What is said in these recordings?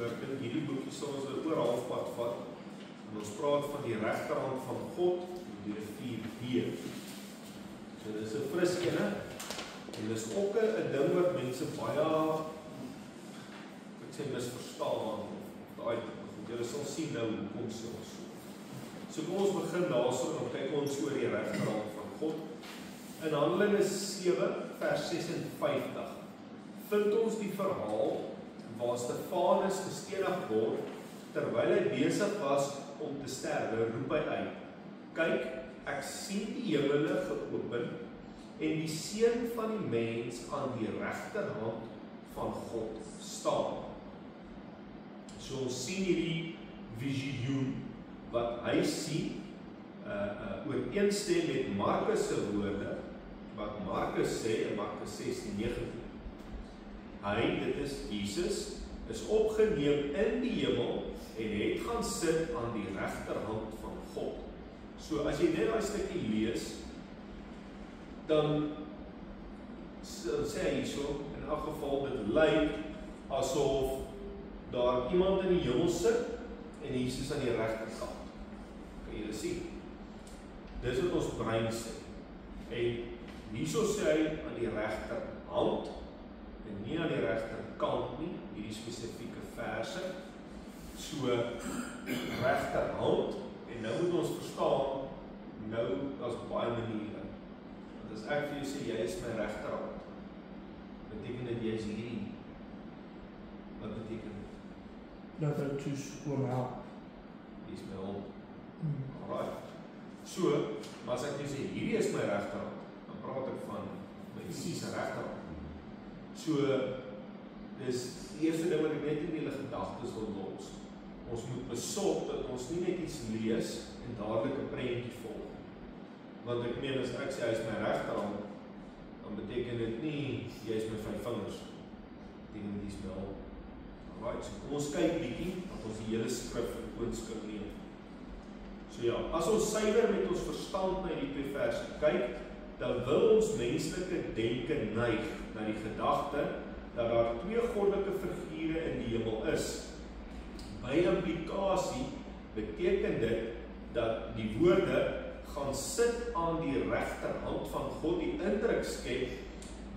So ek dink hierdie boekie sal ons oor halfpad vat. En ons praat van die regterhand van God die rivier B. So dis 'n fris ene en dis ook 'n ding wat mense baie ek sê misverstaan of daai julle sal sien nou hoekom sê ons so. So kom ons begin daarso en kyk ons oor die regterhand van God. In Handelinge 7 vers 56 vind ons die verhaal waar Stefanus gestenig word terwyl hy besig was om te sterwe, roep hy uit: "Kyk, ek sien die hemele geopen en die seun van die mens aan die regterhand van God staan." So ons sien hierdie visioen wat hy sien ooreenstem met Markus se woorde wat Markus sê in Markus 16:19. Dit is Jesus, is opgeneem in die hemel en het gaan sit aan die regterhand van God. So as jy net daai stukkie lees, dan sê hy hierso, in elk geval dit lyk asof daar iemand in die hemel sit en Jesus aan die regterkant. Kan jy dit sien? Dis wat ons brein sê. En hierso sê hy aan die regterhand en nie aan die regterkant nie, hierdie spesifieke verse. So regterhand, en nou moet ons verstaan, nou daar's baie maniere. Want as ek vir jou sê jy is my regterhand, beteken dit jy is hierdie. Wat beteken dit? Dat hy toes oom help. Jy is my hulp. Alright. So, maar as ek jy sê hierdie is my regterhand, dan praat ek van my fisiese regterhand. So, dis die eerste ding wat ek net in julle gedagtes wil los. Ons moet besorg dat ons nie net iets lees en dadelik 'n prentjie volg. Want ek meen as ek sê hy is my regterhand, dan beteken dit nie jy is my 5 vingers. Beteken dit is my hulp. Alright, so kom ons kyk bietjie dat ons die hele skrif in oorskil neem. So ja, as ons suiwer met ons verstand na hierdie 2 verse kyk, dan wil ons menslike denke neig na die gedagte dat daar 2 goddelike figure in die hemel is. By implikasie beteken dit dat die woorde gaan sit aan die regterhand van God, die indruk skep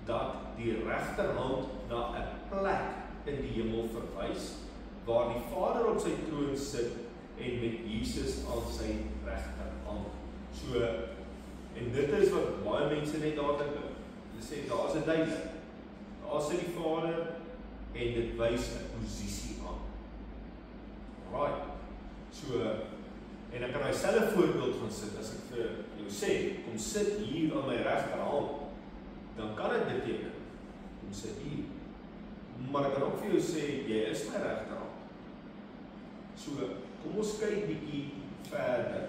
dat die regterhand na 'n plek in die hemel verwys waar die Vader op sy troon sit en met Jesus aan sy regterhand. So, en dit is wat baie mense net dadelik doen. Hulle sê daar's 'n duidelik. Daar sit die Vader en dit wys 'n posisie aan. Alright. So, en ek kan daai selfe voorbeeld gaan sit as ek vir jou sê, kom sit hier aan my regterhand, dan kan dit beteken, kom sit hier. Maar ek kan ook vir jou sê, jy is my regterhand. So, kom ons kyk bietjie verder.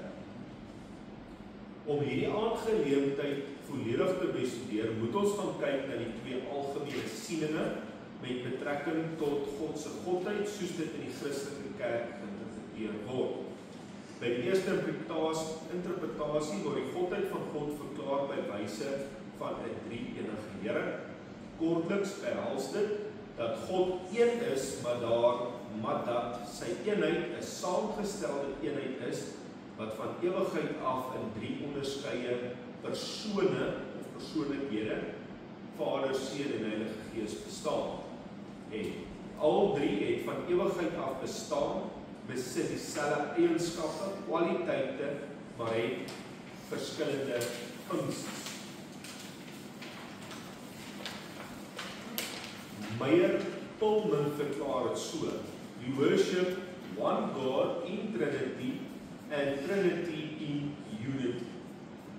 Om hierdie aangeleentheid volledig te bestudeer, moet ons gaan kyk na die 2 algemene sieninge met betrekking tot God se godheid, soos dit in die Christelike kerk geïnterpreteer word. By die eerste interpretasie word die godheid van God verklaar by wyse van 'n drie-enige Here. Kortliks behels dit dat God een is, maar dat sy eenheid 'n saamgestelde eenheid is wat van ewigheid af in 3 onderskeie persone of persoonlikhede, Vader, Seun en Heilige Gees bestaan. En al 3 het van ewigheid af bestaan, besit dieselfde eienskappe, kwaliteite, maar het verskillende funksies. Meyer Pullman verklaar dit so: we worship one God in Trinity and Trinity in unity,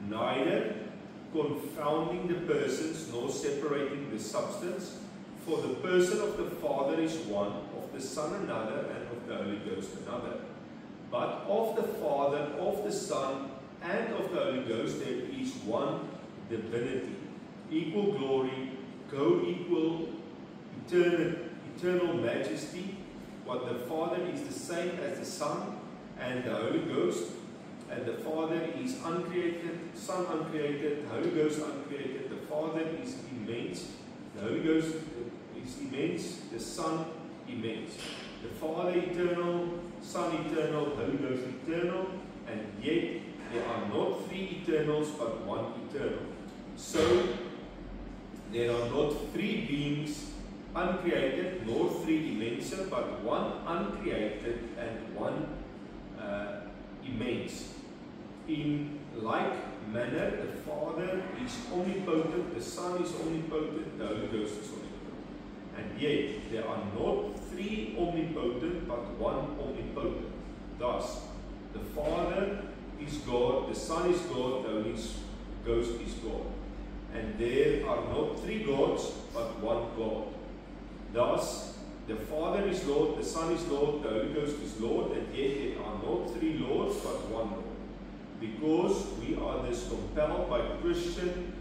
neither confounding the persons nor separating the substance, for the person of the Father is one, of the Son another, and of the Holy Ghost another. But of the Father, of the Son, and of the Holy Ghost there is one divinity, equal glory, co-equal, eternal majesty. What the Father is the same as the Son and the Holy Ghost, and the Father is uncreated, Son uncreated, the Holy Ghost uncreated. The Father is immense, the Holy Ghost is immense, the Son immense. The Father eternal, Son eternal, Holy Ghost eternal, and yet there are not three eternals but one eternal. So there are not three beings uncreated, nor three immense, but one uncreated and one immense. In like manner, the Father is omnipotent, the Son is omnipotent, the Holy Ghost is omnipotent. And yet there are not three omnipotent, but one omnipotent. Thus, the Father is God, the Son is God, the Holy Ghost is God. And there are not three gods, but one God. Thus, the Father is Lord, the Son is Lord, the Holy Ghost is Lord, and yet there are not three Lords, but one Lord. Because we are thus compelled by Christian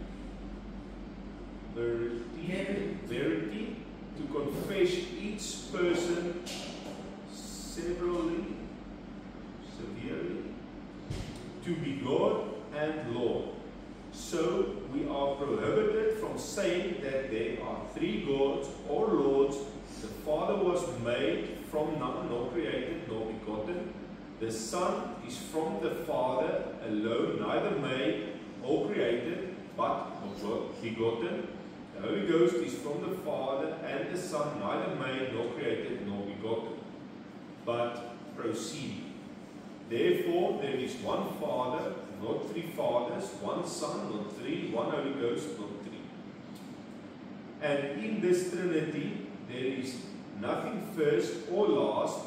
verity to confess each person severally, severely, to be God and Lord. So we are prohibited from saying that there are three gods or lords. The Father was made from none, nor created, nor begotten. The Son is from the Father alone, neither made or created, but begotten. The Holy Ghost is from the Father and the Son, neither made nor created nor begotten, but proceeding. Therefore there is one Father, not three fathers, one Son, not three, one Holy Ghost, not three. And in this Trinity there is nothing first or last,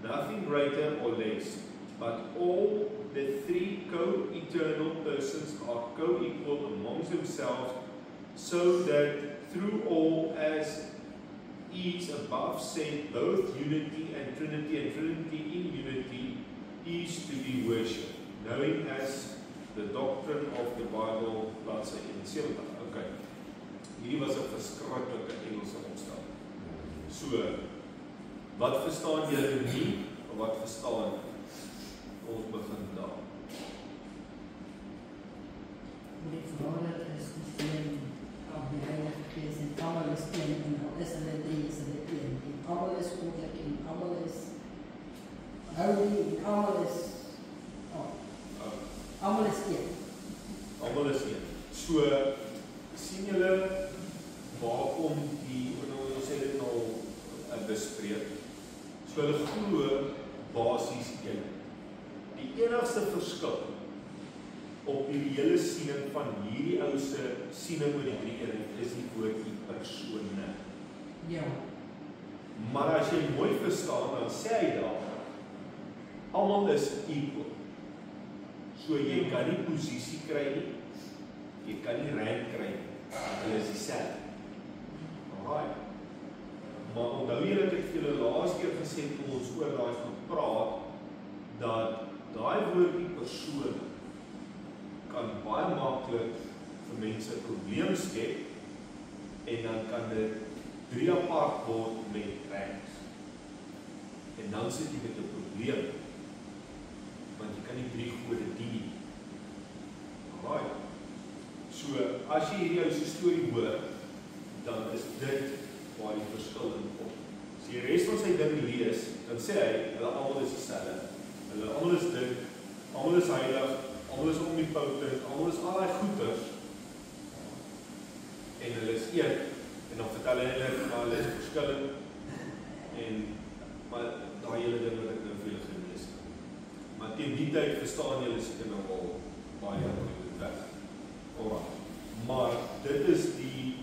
nothing greater or less, but all the three co-eternal persons are co-equal amongst themselves, so that through all, as each above said, both unity and Trinity in unity is to be worshipped, knowing as the doctrine of the Bible, bladsy 71. Okay, hierdie was 'n verskriklike Engelse opstel. So, wat verstaan julle nie, of wat verstaan? Ons begin daar. Die Vader is die Seun van die Heilige Gees en almal is een en al is hulle drie, is hulle een. En almal is goddelik en almal is holy en almal is almal is een. Almal is een. So, sien julle waarom die, ons sê dit nou bespreek. So hulle glo basies een. Die enigste verskil op die hele siening van hierdie ou se siening oor die drie eenheid is die woordjie persone. Ja. Maar as jy mooi verstaan, dan sê hy daar, almal is equal. So jy kan nie posisie kry nie, jy kan nie rank kry nie, hulle is dieselfde. Alright. Maar onthou jy dat ek vir julle laas keer gesê het, toe ons oor daai gepraat, dat daai woordjie persoon kan baie maklik vir mense 'n probleem skep, en dan kan dit 3 apart word met ranks. En dan sit jy met 'n probleem, want jy kan nie 3 gode dien nie. Alright. So, as jy hierdie ou se storie hoor, dan is dit waar die verskil in kom. As jy die res van sy ding lees, dan sê hy, hulle almal is dieselfde. Hulle almal is dit, almal is heilig, almal is omnipotent, almal is al daai goeders, en hulle is een, en dan vertel hulle, maar hulle is verskillend, maar daai hele ding wat ek nou vir julle gelees het. Maar teen die tyd verstaan julle seker nou al baie goed weg. Alright. Maar dit is die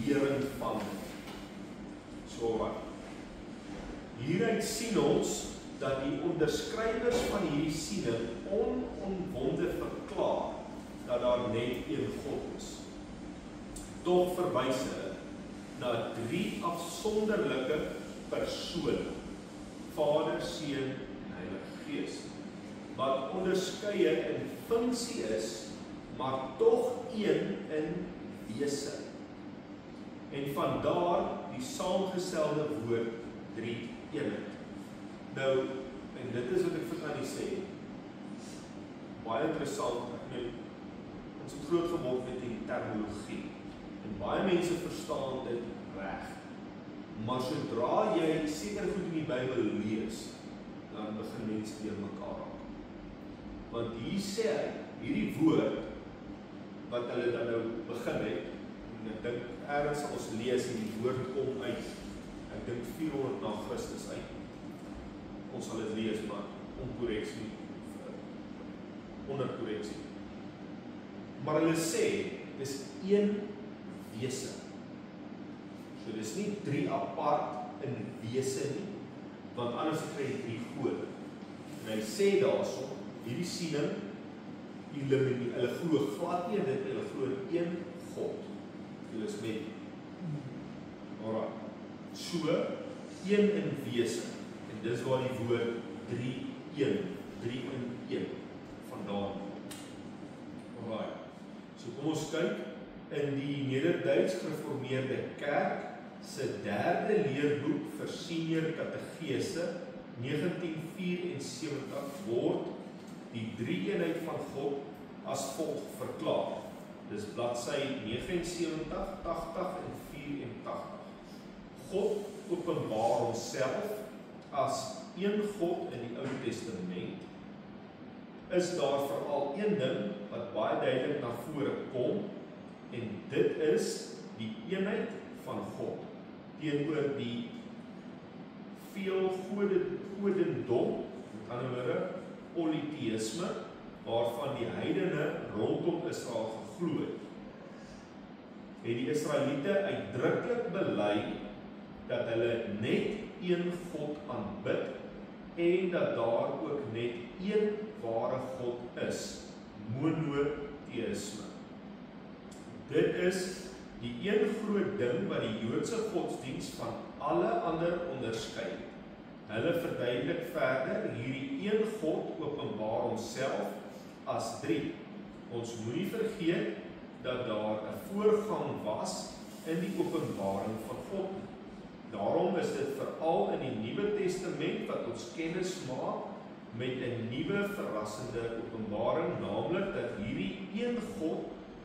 lering van so wat. Hieruit sien ons dat die onderskrywers van hierdie siening onomwonde verklaar dat daar net een God is. Tog verwys hulle na 3 afsonderlike persone, Vader, Seun en Heilige Gees, wat onderskeie in funksie is, maar tog een in wese. En vandaar die saamgestelde woord 3 eenheid. Nou, en dit is wat ek vir Annie sê, baie interessant, ons het groot geword met die terminologie, en baie mense verstaan dit reg, Maar sodra jy seker goed in die Bybel lees, dan begin mense deur mekaar raak. Want hier sê hy, hierdie woord, wat hulle dan nou begin het, en ek dink, ergens sal ons lees en die woord kom uit, ek dink 400 na Christus uit. Ons sal dit lees, maar onkorreksie, onder korreksie. Maar hulle sê, dis een wese. So dis nie 3 apart in wese nie, want anders kry jy 3 gode. En hy sê daarso, hierdie siening, hulle glo glad nie dit, hulle glo in een God. Hulle is met. Alright. So, een in wese. En dis waar die woord 3-1, 3 in 1 vandaan. Alright. So kom ons kyk, in die Nederduits Gereformeerde Kerk se 3de leerboek vir senior kategese 1974 word die drie-eenheid van God as volg verklaar. Dis bladsy 79, 80 en 84. God openbaar homself as een God in die Ou Testament. Is daar veral een ding wat baie duidelik na vore kom, en dit is die eenheid van God teenoor die veel godendom, met ander woorde polytheïsme, waarvan die heidene rondom Israel geglo het. Het die Israeliete uitdruklik bely dat hulle net een God aanbid en dat daar ook net een ware God is, monotheïsme. Dit is die een groot ding wat die Joodse godsdiens van alle ander onderskei. Hulle verduidelik verder, hierdie een God openbaar homself as 3. Ons moenie vergeet dat daar 'n voorgang was in die openbaring van God. Daarom is dit veral in die Nuwe Testament wat ons kennis maak met 'n nuwe verrassende openbaring, naamlik dat hierdie een God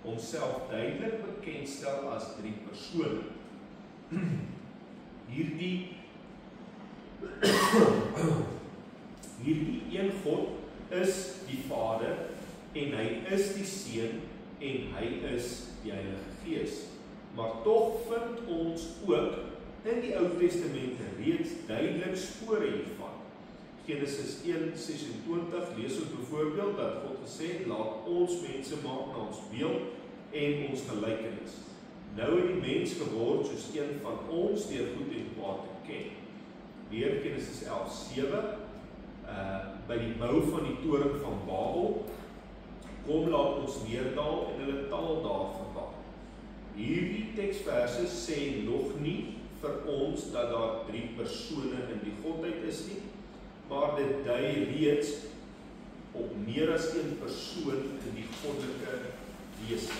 homself duidelik bekendstel as 3 persone. Hierdie een God is die Vader en hy is die Seun en hy is die Heilige Gees. Maar tog vind ons ook in die Ou Testament reeds duidelik spore hiervan. Genesis 1:26 lees ons byvoorbeeld dat God gesê het, laat ons mense maak na ons beeld en ons gelykenis. Nou het die mens geword soos een van ons deur goed en kwaad te ken. Weer Genesis 11:7 by die bou van die toring van Babel, kom laat ons neerdal en hulle taal daar vertaal. Hierdie teksverse sê nog nie vir ons dat daar 3 persone in die Godheid is nie, maar dit dui reeds op meer as 1 persoon in die goddelike wese.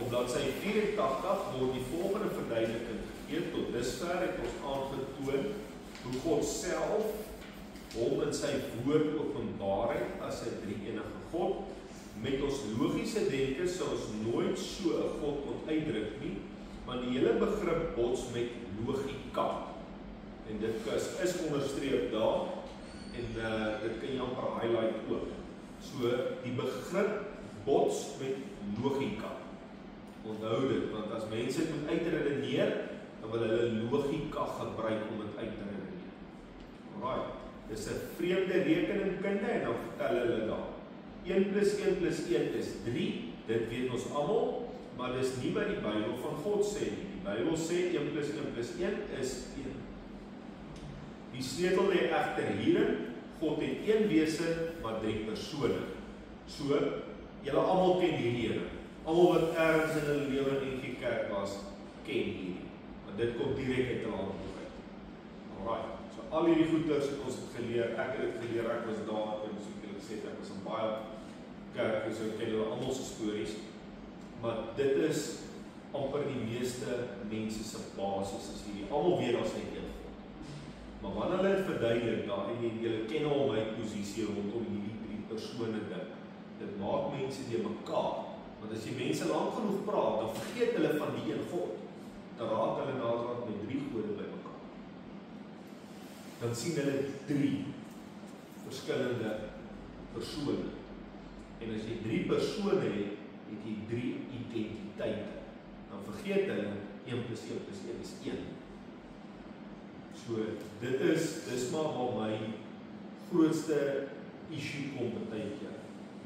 Op bladsy 84 word die volgende verduideliking gegee. Tot dusver het ons aangetoon hoe God self hom in sy woord openbaar het as 'n drie-enige God. Met ons logiese denke sou ons nooit so 'n God kon uitdruk nie, want die hele begrip bots met logika. En dit is onderstreep daar, en dit kan jy amper highlight ook. So, die begrip bots met logika. Onthou dit, want as mense het moet uitredeneer, dan wil hulle logika gebruik om dit uit te redeneer. Alright, dis 'n vreemde rekeningkunde en dan vertel hulle daar. 1 plus 1 plus 1 is 3, dit weet ons almal, maar dis nie wat die Bybel van God sê nie. Die Bybel sê 1 plus 1 plus 1 is 1. Die sleutel lê egter hierin, God het een wese, maar 3 persone. So, julle almal ken hierdie Here. Almal wat ergens in hulle lewe in die kerk was, ken hierdie. Want dit kom direk uit hulle hand uit. Alright, so al hierdie goeders het ons geleer, ek het dit geleer, ek was daar, en soos ek julle gesê het, ek was in baie kerke, so ek ken hulle almal se stories, maar dit is amper die meeste mense se basis is hierdie. Almal weet daar's net een God. Maar wanneer hulle dit verduidelik daar, en julle ken al my posisie rondom hierdie 3 persone ding, dit maak mense die mekaar. Want as jy mense lank genoeg praat, dan vergeet hulle van die een God. Dan dan sien hulle 3 verskillende persone. En as jy 3 persone het jy 3 identiteite. Dan vergeet hulle 1 plus 1 plus 1 is 1. So, dis maar waar my grootste issue kom partykeer.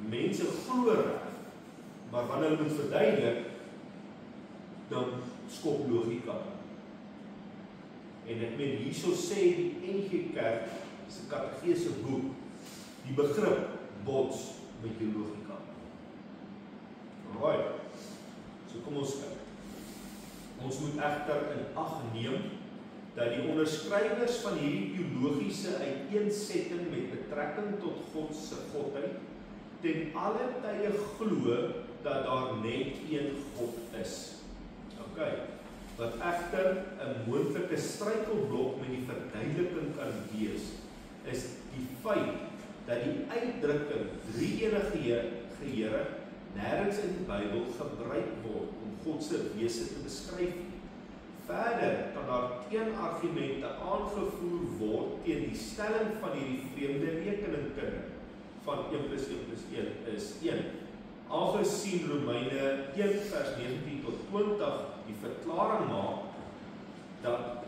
Mense glo reg, maar wanneer hulle moet verduidelik, dan skop logika. En ek meen hierso sê die NG Kerk se katekese boek, die begrip bots met jou logika. Alright. So kom ons kyk. Ons moet egter in ag neem dat die onderskrywers van hierdie teologiese uiteensetting met betrekking tot God se godheid ten alle tye glo dat daar net een God is. Okay. Wat egter 'n moontlike struikelblok met die verduideliking kan wees, is die feit dat die uitdrukking drie-enige Here nêrens in die Bybel gebruik word om God se wese te beskryf. Verder kan daar teenargumente aangevoer word teen die stelling van hierdie vreemde rekeningkunde van 1 plus 1 plus 1 is 1. Aangesien Romeine 1 vers 19 tot 20 die verklaring maak dat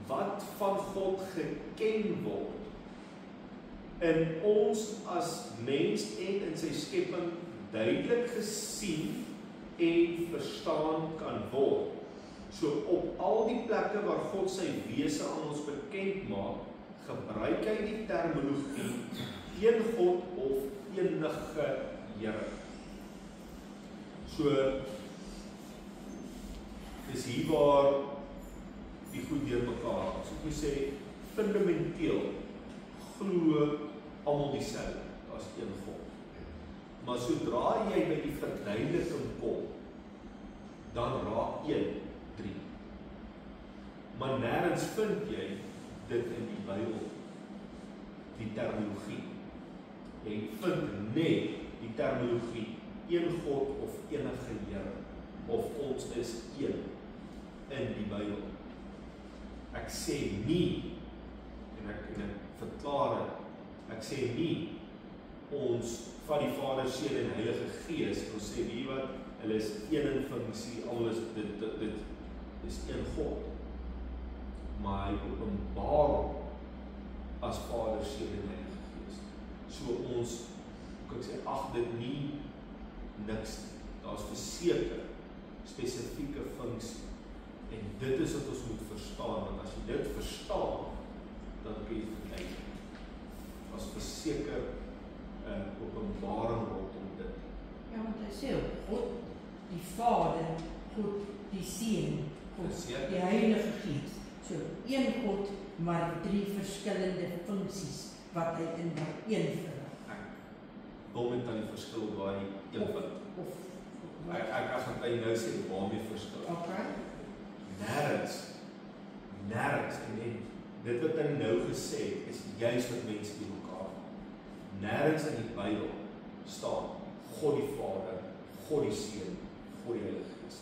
wat van God geken word in ons as mens en in sy skepping duidelik gesien en verstaan kan word. So op al die plekke waar God sy wese aan ons bekend maak, gebruik hy die terminologie een God of enige Here. So dis hier waar die goed deur mekaar. So ek moet sê fundamenteel glo almal dieselfde as een God. Maar sodra jy by die verduideliking kom, dan raak 1 3. Maar nêrens vind jy dit in die Bybel, die terminologie. Jy vind net die terminologie een God of enige Here, of ons is een in die Bybel. Ek sê nie, en ek verklaar dit, ek sê nie ons van die Vader, Seun en Heilige Gees, ons sê wie wat, hulle is een in funksie, alles dit is een God. Maar hy openbaar as Vader, Seun en Heilige Gees. So ons, kan ek sê, ag dit nie niks, daar is verseker spesifieke funksie. En dit is wat ons moet verstaan, want as jy dit verstaan, dan kan jy verkyk. As verseker openbaring rondom dit. Ja, want hy sê God, die Vader, God, die Seun, God, die Heilige Gees. So, een God, maar 3 verskillende funksies wat hy in een verrig. Ek wil met aan die verskil waar hy een vind. Ek gaan by nou sê waarmee verskil. Okay. Nêrens, en dit wat hy nou gesê het, is juist wat mense die mekaar. Nêrens in die Bybel staan God die Vader, God die Seun, God die Heilige Gees.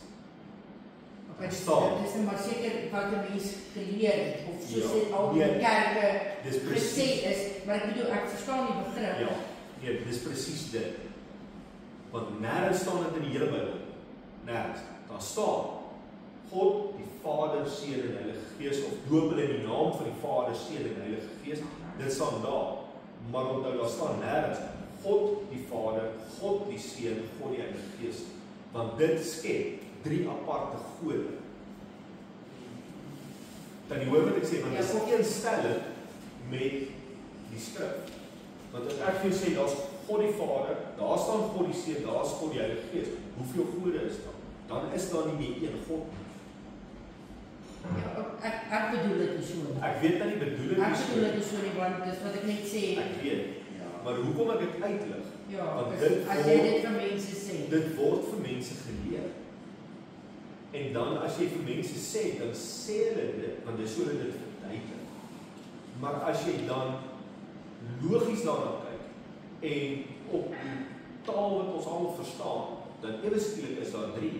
Okay, dis maar seker wat 'n mens geleer het, of soos dit al die kerke gesê is, maar ek bedoel, ek verstaan die begrip. Ja, nee, dis presies dit. Want nêrens staan dit in die hele Bybel. Nêrens. Daar staan God, die Vader, Seun en Heilige Gees, of doop hulle in die naam van die Vader, Seun en Heilige Gees. Dit staan daar. Maar onthou, daar staan nêrens God die Vader, God die Seun, God die Heilige Gees. Want dit skep 3 aparte gode. Dan jy hoor wat ek sê, want dit is een stelling met die skrif. Want as ek vir jou sê, daar is God die Vader, daar staan God die Seun, daar is God die Heilige Gees. Hoeveel gode is daar? Dan is daar nie meer een God. Ja, ek bedoel dit nie so. Ek weet dat die bedoeling is so. Ek bedoel dit nie so nie, want dis wat ek net sê. Ek weet. Ja. Maar hoekom ek dit uitlig? Ja, want as jy dit vir mense sê. Dit word vir mense geleer. En dan as jy vir mense sê, dan sê hulle dit, want dis hoe hulle dit verduidelik. Maar as jy dan logies daarna kyk, en op die taal wat ons almal verstaan, dan ewe skielik is daar 3.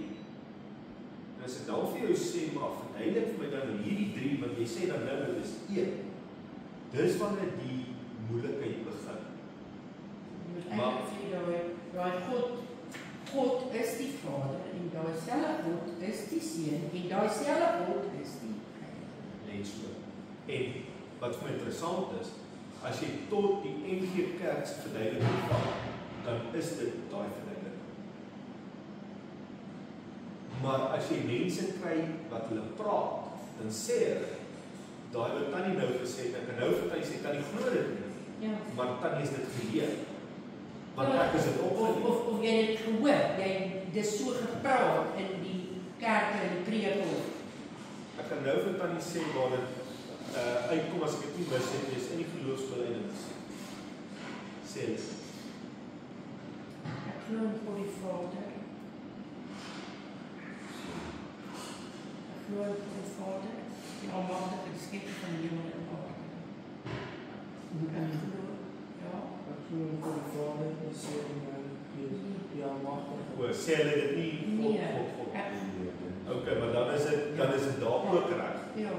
En as ek dan vir jou sê, maar verduidelik vir my dan hierdie 3, want jy sê dan nou dit is 1. dis wanneer die moeilikheid begin. Maar God is die Vader en daai selfe God is die Seun en daai selfe God is die Heilige. En so. En wat vir my interessant is, as jy tot die NG Kerk se verduideliking vat, dan is dit daai verduideliking. Maar as jy mense kry wat hulle praat, dan sê hulle, daai wat Tannie nou gesê het, ek kan nou vir Tannie sê, Tannie glo dit nie, maar Tannie is dit geleer. Want ek is dit opgeleer. Of jy het gehoor, dis so gepraat in die kerke en die preek. Ek kan nou vir Tannie sê waar dit uitkom as ek dit nie mis het, is in die geloofsbelijdenis. Sê dit. Ek glo in God die Vader. Ek glo in God die Vader, die almagtige, die skepper van die hemel en aarde. Ek glo, ja. Ek glo in God die Vader, die Seun en die Heilige Gees, die almagtige. Sê hulle dit nie God. Ok, maar dan is dit daar ook reg. Ja.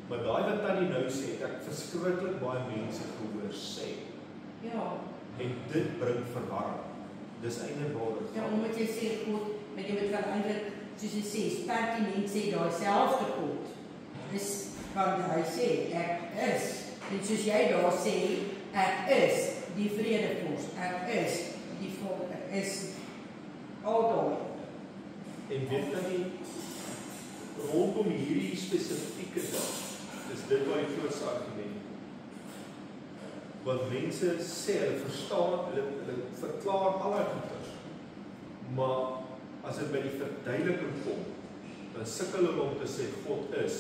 Maar daai wat Tannie nou sê, ek verskriklik baie mense gehoor sê. Ja. En dit bring verwarring. Dis eintlik waar dit. Ja, omdat jy sê God, maar jy moet wel eintlik, soos jy sê, pertinent sê daai selfde God. Dis want hy sê ek is. En soos jy daar sê, ek is die vredevors. Ek is die volk. Ek is al daai. En weet Tannie, rondom hierdie spesifieke dag, is dit waar die grootste argument. Want mense sê, hulle verstaan, hulle verklaar alle goeders, maar as dit by die verduideliking kom, dan sukkel hulle om te sê, God is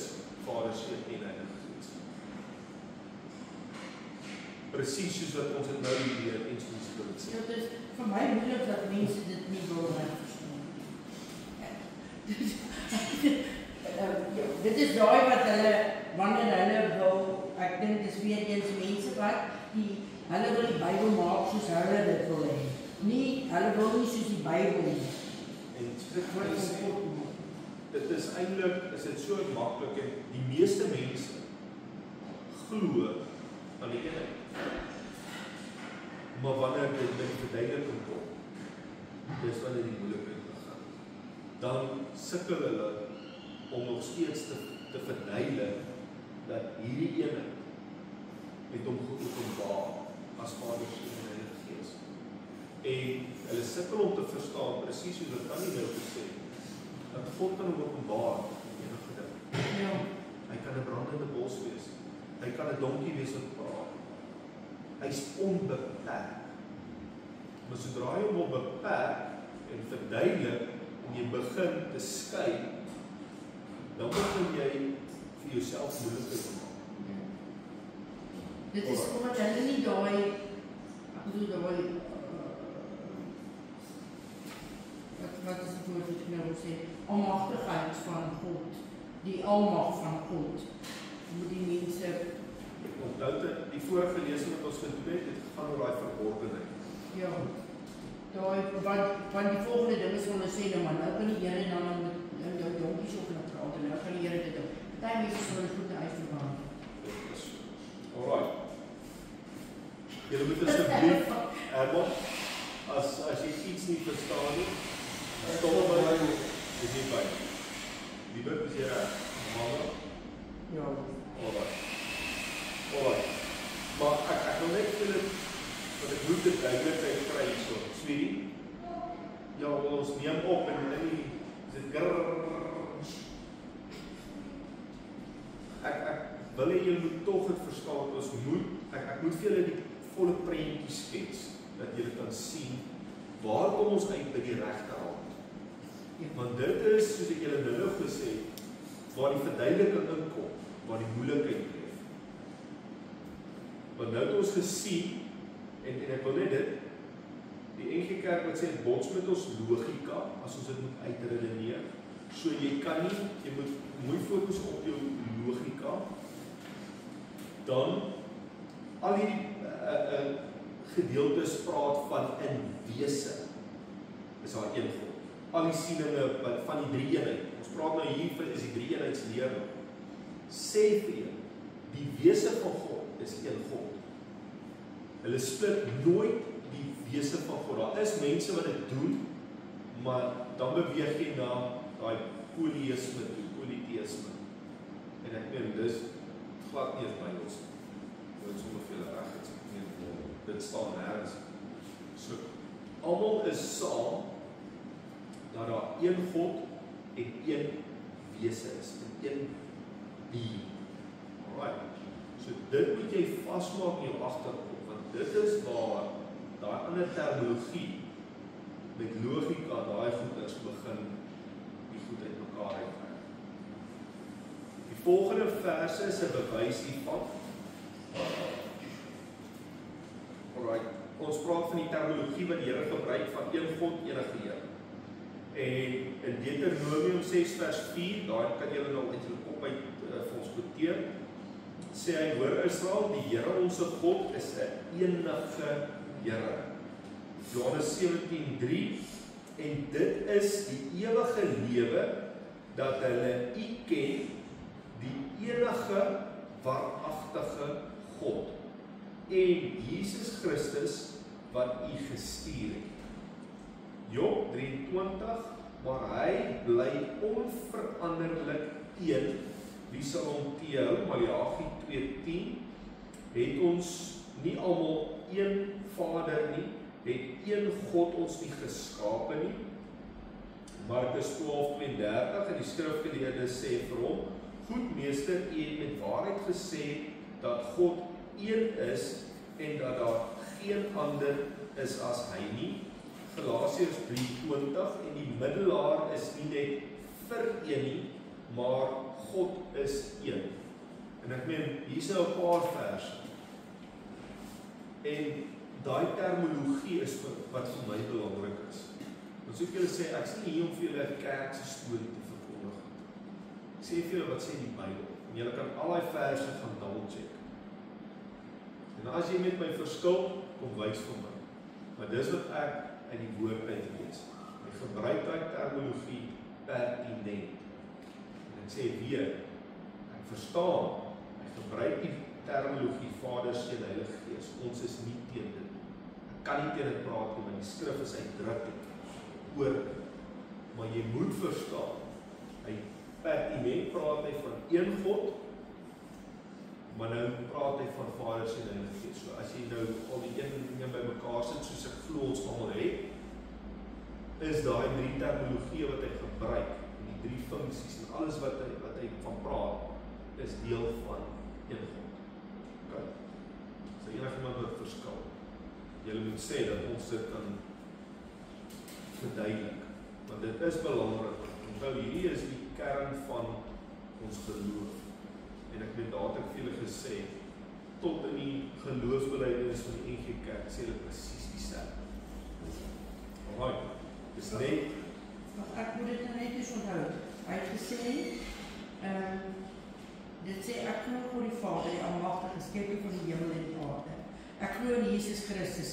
Vader, Seun en Heilige Gees. Presies soos wat ons het nou leer en soos dit sê. Dit is vir my moeilik dat mense dit nie wil verstaan. Dit is daai wat hulle, wanneer hulle wil, ek dink dis weer eens mense wat, hulle wil die Bybel maak soos hulle dit wil hê. Hulle wil nie soos die Bybel nie. En dit is eintlik, is dit so maklik en die meeste mense glo aan die eenheid. Maar wanneer dit by die verduideliking kom, dis wanneer die moeilikheid begin. Dan sukkel hulle om nog steeds te verduidelik dat hierdie eenheid met hom geopenbaar as Vader, Seun en Heilige Gees. En hulle sukkel om te verstaan, presies soos wat Tannie nou gesê, dat God kan hom openbaar in enige ding. Ja. Hy kan 'n brandende bos wees. Hy kan 'n donkie wees wat praat. Hy's onbeperk. Maar sodra jy hom beperk en verduidelik en jy begin te skei, dan begin jy vir jouself moeilikheid maak. Dit is omdat hulle nie daai, ek bedoel daai, wat is die woord wat ek nou sê, almagtigheid van God, die almag van God, moet die mense. Onthou die vorige lesing wat ons gedoen het, het gegaan oor daai verborgenheid. Ja, want die volgende ding is hulle sê, nou kan die Here dan met jou donkies op en praat, en nou kan die Here dit doen. Party mense sal hulle voete uitverbrand. Alright. Julle moet asseblief, as jy iets nie verstaan nie, stop by, is nie by. Lieber, is jy reg? Mama? Ja. Alright. Maar ek wil net vir dit, want ek moet dit duidelikheid kry so. Sweetie? Ja, ons neem op en die, is dit grrrr. Ek wil jy moet tog het verstaan, ons moet, ek moet vir julle die volle prentjie skets, dat julle kan sien, waar kom ons uit by die regte hand. Want dit is, soos ek julle nou gesê, waar die verduideliking inkom, waar die moeilikheid tref. Want nou het ons gesien, en ek wil net dit, die NG Kerk wat sê, bots met ons logika, as ons dit moet uitredeneer, so jy kan nie, jy moet mooi fokus op jou logika, dan al die gedeeltes praat van in wese, is daar een God. Al die sieninge van die drie eenheid, ons praat nou hier, is die drie eenheidsleer, sê vir jy, die wese van God, is een God. Hulle split nooit die wese van God. Daar is mense wat dit doen, maar dan beweeg jy na daai polytheïsme toe, polytheïsme. En ek meen, dis glad nie eens Bybels. Dit is sommer veel reg, dit staan nergens. So, almal is saam, dat daar een God en een wese is, en een being. Alright, so dit moet jy vasmaak in jou agterkop, want dit is waar daai ander terminologie met logika, daai goeders begin die goed uit mekaar uitwerk. Die volgende verse is 'n bewys hiervan. Alright, ons praat van die terminologie wat die Here gebruik van een God, enige Heer. En in Deuteronomium 6 vers 4, daar kan julle nou uit julle kop uit vir ons quoteer, sê hy, hoor Israel, die Here ons God is 'n enige Here. Johannes 17:3, en dit is die ewige lewe, dat hulle U ken, die enige waaragtige God, en Jesus Christus wat U gestuur het. Job 23, maar hy bly onveranderlik een, wie sal hom teehou? Maleagi 2:10, het ons nie almal een Vader nie, het een God ons nie geskape nie. Markus 12:32, en die skrifgeleerdes sê vir hom, goed meester, U het met waarheid gesê, dat God een is, en dat daar geen ander is as hy nie. Galasiërs 3:20, en die middelaar is nie net vir een nie, maar God is een. En ek meen, hier is nou 'n paar verse. En daai terminologie is wat vir my belangrik is. Want soos julle sê, ek is nie hier om vir julle 'n kerkse storie te verkondig. Ek sê vir julle wat sê die Bybel, en julle kan al die verse gaan double check. En as jy met my verskil, kom wys vir my. Maar dis wat ek uit die woord uitlees. Ek gebruik daai terminologie pertinent. En ek sê weer, ek verstaan, ek gebruik die terminologie Vader, Seun, Heilige Gees. Ons is nie teen dit. Ek kan nie teen dit praat nie, want die skrif is uitdruklik oor. Maar jy moet verstaan, hy pertinent praat hy van een God, maar nou praat hy van Vader, Seun, Heilige Gees. So as jy nou al die een by mekaar sit, soos ek glo ons almal het, is daai drie terminologie wat hy gebruik, en die drie funksies en alles wat hy van praat, is deel van een God. Okay. So enige iemand wat verskil. Julle moet sê dat ons dit kan verduidelik, want dit is belangrik. Onthou, hierdie is die kern van ons geloof. En ek het daar vir julle gesê, tot in die geloofsbelijdenis van die NG Kerk, sê hulle presies dieselfde. Alright, dis net. Ek moet dit net eens onthou. Hy het gesê, dit sê, ek glo voor die Vader, die almagtige skepper van die hemel en die aarde. Ek glo in Jesus Christus,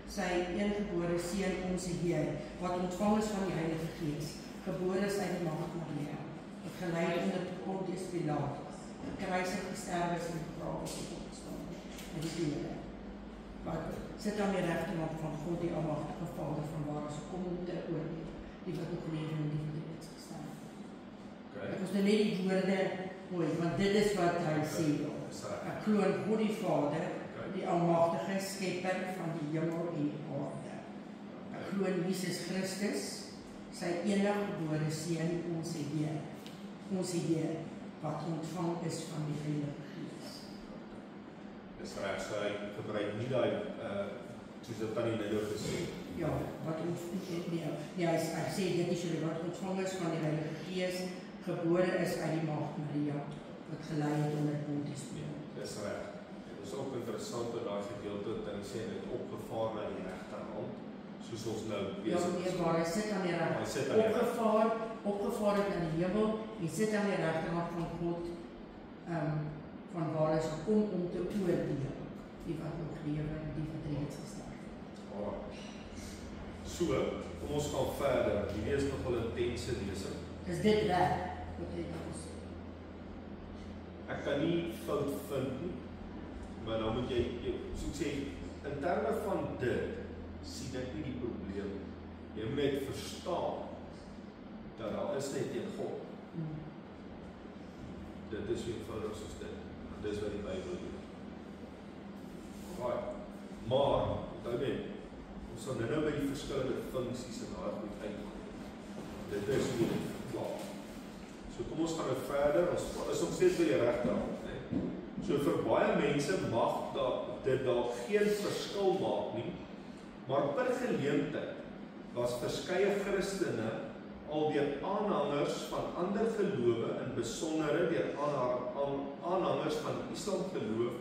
sy eniggebore Seun, onze Heer, wat ontvang is van die Heilige Gees, gebore is uit die maagd Maria, wat geleid onder Pontius Pilaat, gekruisig, gesterwe is en begrawe is opgestaan, en die dode. Wat sit aan die regterhand van God, die almagtige Vader, van waar ons kom om te oordeel, die wat ook lewe en die wat reeds gestaan. Ek ons nou net die woorde mooi, want dit is wat hy sê. Ek glo in God die Vader, die almagtige skepper van die hemel en die aarde. Ek glo in Jesus Christus, sy eniggebore Seun, onze Heer, wat ontvang is van die Heilige Gees. Dis reg, so hy gebruik nie daai soos dit aan die nou gesê. Ja, wat hy sê dit is wat ontvang is van die Heilige Gees, gebore is uit die maagd Maria, wat gelei het onder Pontius Pilaat. Dis reg. Dit is ook interessant dat daai gedeelte dat hy sê hy het opgevaar na die regterhand, soos ons nou besig is. Ja, waar hy sit aan die regterhand. Opgevaar het in die hemel, hy sit aan die regterhand van God, van waar hy sal kom om te oordeel, die wat nog lewe en die wat reeds gesterf het. So, kom ons gaan verder. Hierdie is nog wel 'n intense lesing. Is dit reg? Wat jy nou sê? Ek kan nie fout vind nie. Maar dan moet jy so ek sê, in terme van dit, sien ek nie die probleem. Jy moet net verstaan, dat daar is net een God. Dit is so eenvoudig soos dit. En dis wat die Bybel doen. Right. Maar, onthou net, ons sal nou by die verskillende funksies en daar moet uitkom. Dit is hoe dit klaar. So kom ons gaan nou verder, ons is nog steeds by die regte hand. So vir baie mense mag dit dalk geen verskil maak nie, maar per geleentheid was verskeie Christene alweer aanhangers van ander gelowe, in besondere deur aanhangers van Islam geloof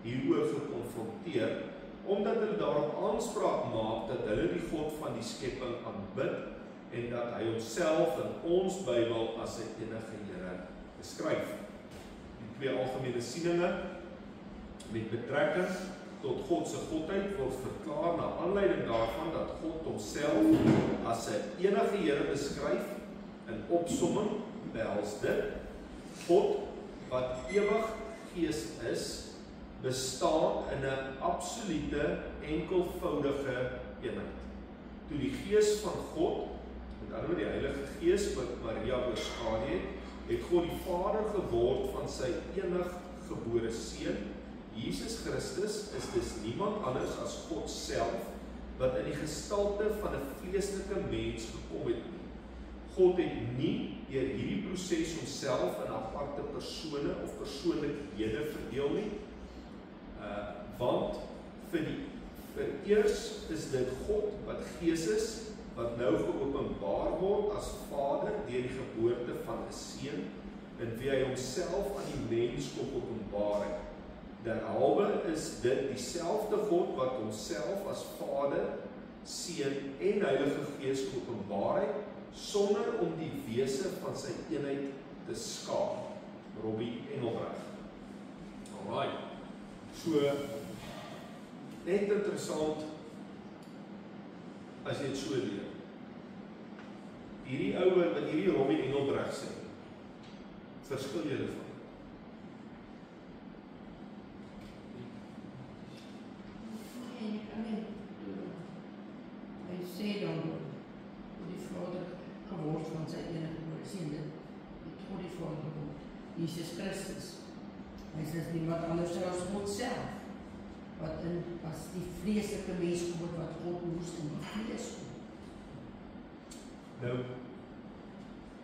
hieroor gekonfronteer, omdat hulle daarop aanspraak maak dat hulle die God van die skepping aanbid en dat hy homself in ons Bybel as sy enige Here beskryf. Die twee algemene sieninge met betrekking tot God se godheid word verklaar na aanleiding daarvan dat God homself as sy enige Here beskryf. In opsomming behels dit: God wat ewig Gees is, bestaan in 'n absolute enkelvoudige eenheid. Toe die Gees van God, met ander woorde die Heilige Gees wat Maria oorskadu het God die Vader geword van sy eniggebore seun. Jesus Christus is dus niemand anders as God self, wat in die gestalte van 'n vleeslike mens gekom het nie. God het nie deur hierdie proses homself in aparte persone of persoonlikhede verdeel nie, want vereers is dit God wat Gees is, wat nou geopenbaar word as Vader deur die geboorte van 'n seun, in wie hy homself aan die mens kom openbaar het. Derhalwe is dit dieselfde God wat homself as Vader, Seun en Heilige Gees openbaar het, sonder om die wese van sy eenheid te skaad. Robbie Engelbreg. Alright. So, net interessant as jy dit so leer. Hierdie ouer wat hierdie Robbie Engelbreg sê, verskil julle van. Hy sê dan die Vader geword van sy eniggebore seun, het God die Vader geword, Jesus Christus. Hy sê niemand anders as God self, wat in as die vleeslike mens geword wat God moes in die vlees kom. Nou,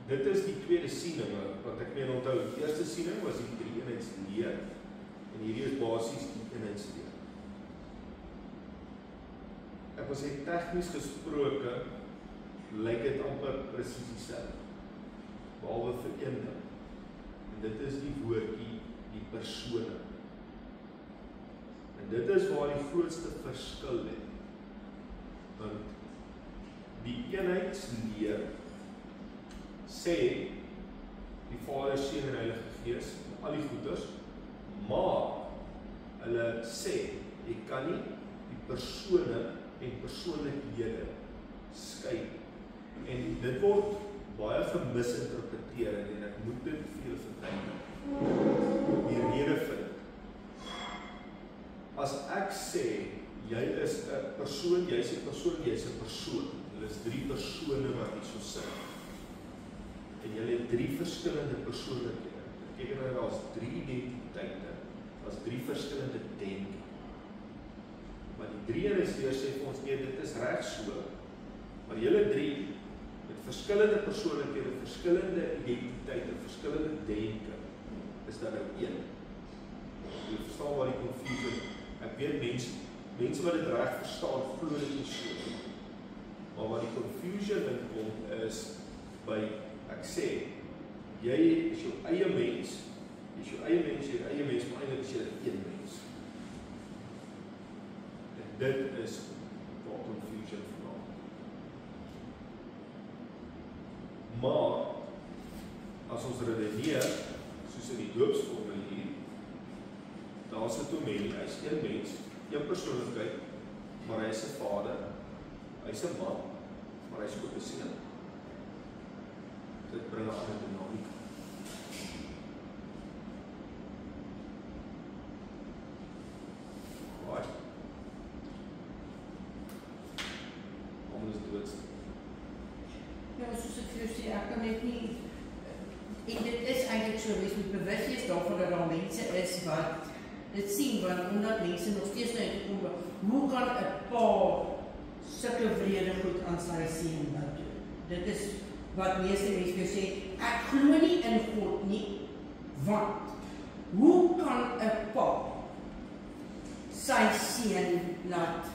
dit is die tweede siening wat ek meen onthou. Die eerste siening was die drie-eenheidsleer en hierdie is basies die eenheidsleer. Ek wil sê tegnies gesproke lyk dit amper presies dieselfde, behalwe vir een ding. En dit is die woordjie die persone. En dit is waar die grootste verskil lê. Want die eenheidsleer sê die Vader, Seun en Heilige Gees, al die goeders, maar hulle sê jy kan nie die persone en persoonlikhede skei. En dit word baie gemisinterpreteer en ek moet dit vir julle verduidelik. Die rede vind. As ek sê jy is 'n persoon, jy's 'n persoon, jy's 'n persoon. Hulle is drie persone wat hier so sit. En jy het drie verskillende persoonlikhede. Kyk nou, daar's drie identiteite. Daar's drie verskillende denke. Maar die drie-eenheidsleer sê vir ons nee, dit is reg so. Maar julle drie met verskillende persoonlikhede, verskillende identiteite, verskillende denke, is daar nou een. Jy verstaan waar die confusion. Ek weet mense wat dit reg verstaan, glo dit nie so. Maar waar die confusion in kom is by ek sê jy is jou eie mens, jy is jou eie mens, maar eintlik is jy een mens. En dit is waar confusion vandaan. Maar as ons redeneer, soos in die doopsformulier, daar is 'n Tomeli, hy is een mens, een persoonlikheid, maar hy is 'n vader, hy is 'n man, maar hy is ook 'n seun. Dit bring 'n ander dinamika. En dit is eintlik so, mens moet bewus wees daarvan dat daar mense is wat dit sien, want omdat mense nog steeds na dit kom, hoe kan 'n pa sulke wrede goed aan sy seun laat doen? Dit is wat meeste mense wil sê, ek glo nie in God nie, want hoe kan 'n pa sy seun laat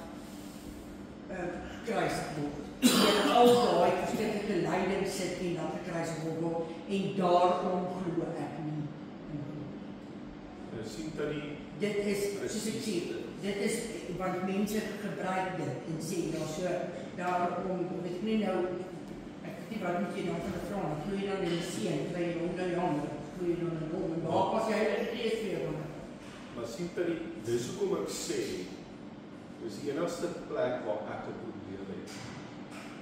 kruisig word? En al daai verskriklike lyding sit en laat gekruisig word en daarom glo ek nie in God. Sien dat die Dit is, soos ek sê, dit is, want mense gebruik dit en sê, ja so, daarom, weet ek nie nou, ek weet nie wat moet jy dan van die vrouw, glo jy dan in die seun, kry jy hom nou jammer, glo jy dan in hom, en daar pas jy Heilige Gees vir jou. Maar sien dat die, dis hoekom ek sê, dis die enigste plek waar ek 'n probleem het.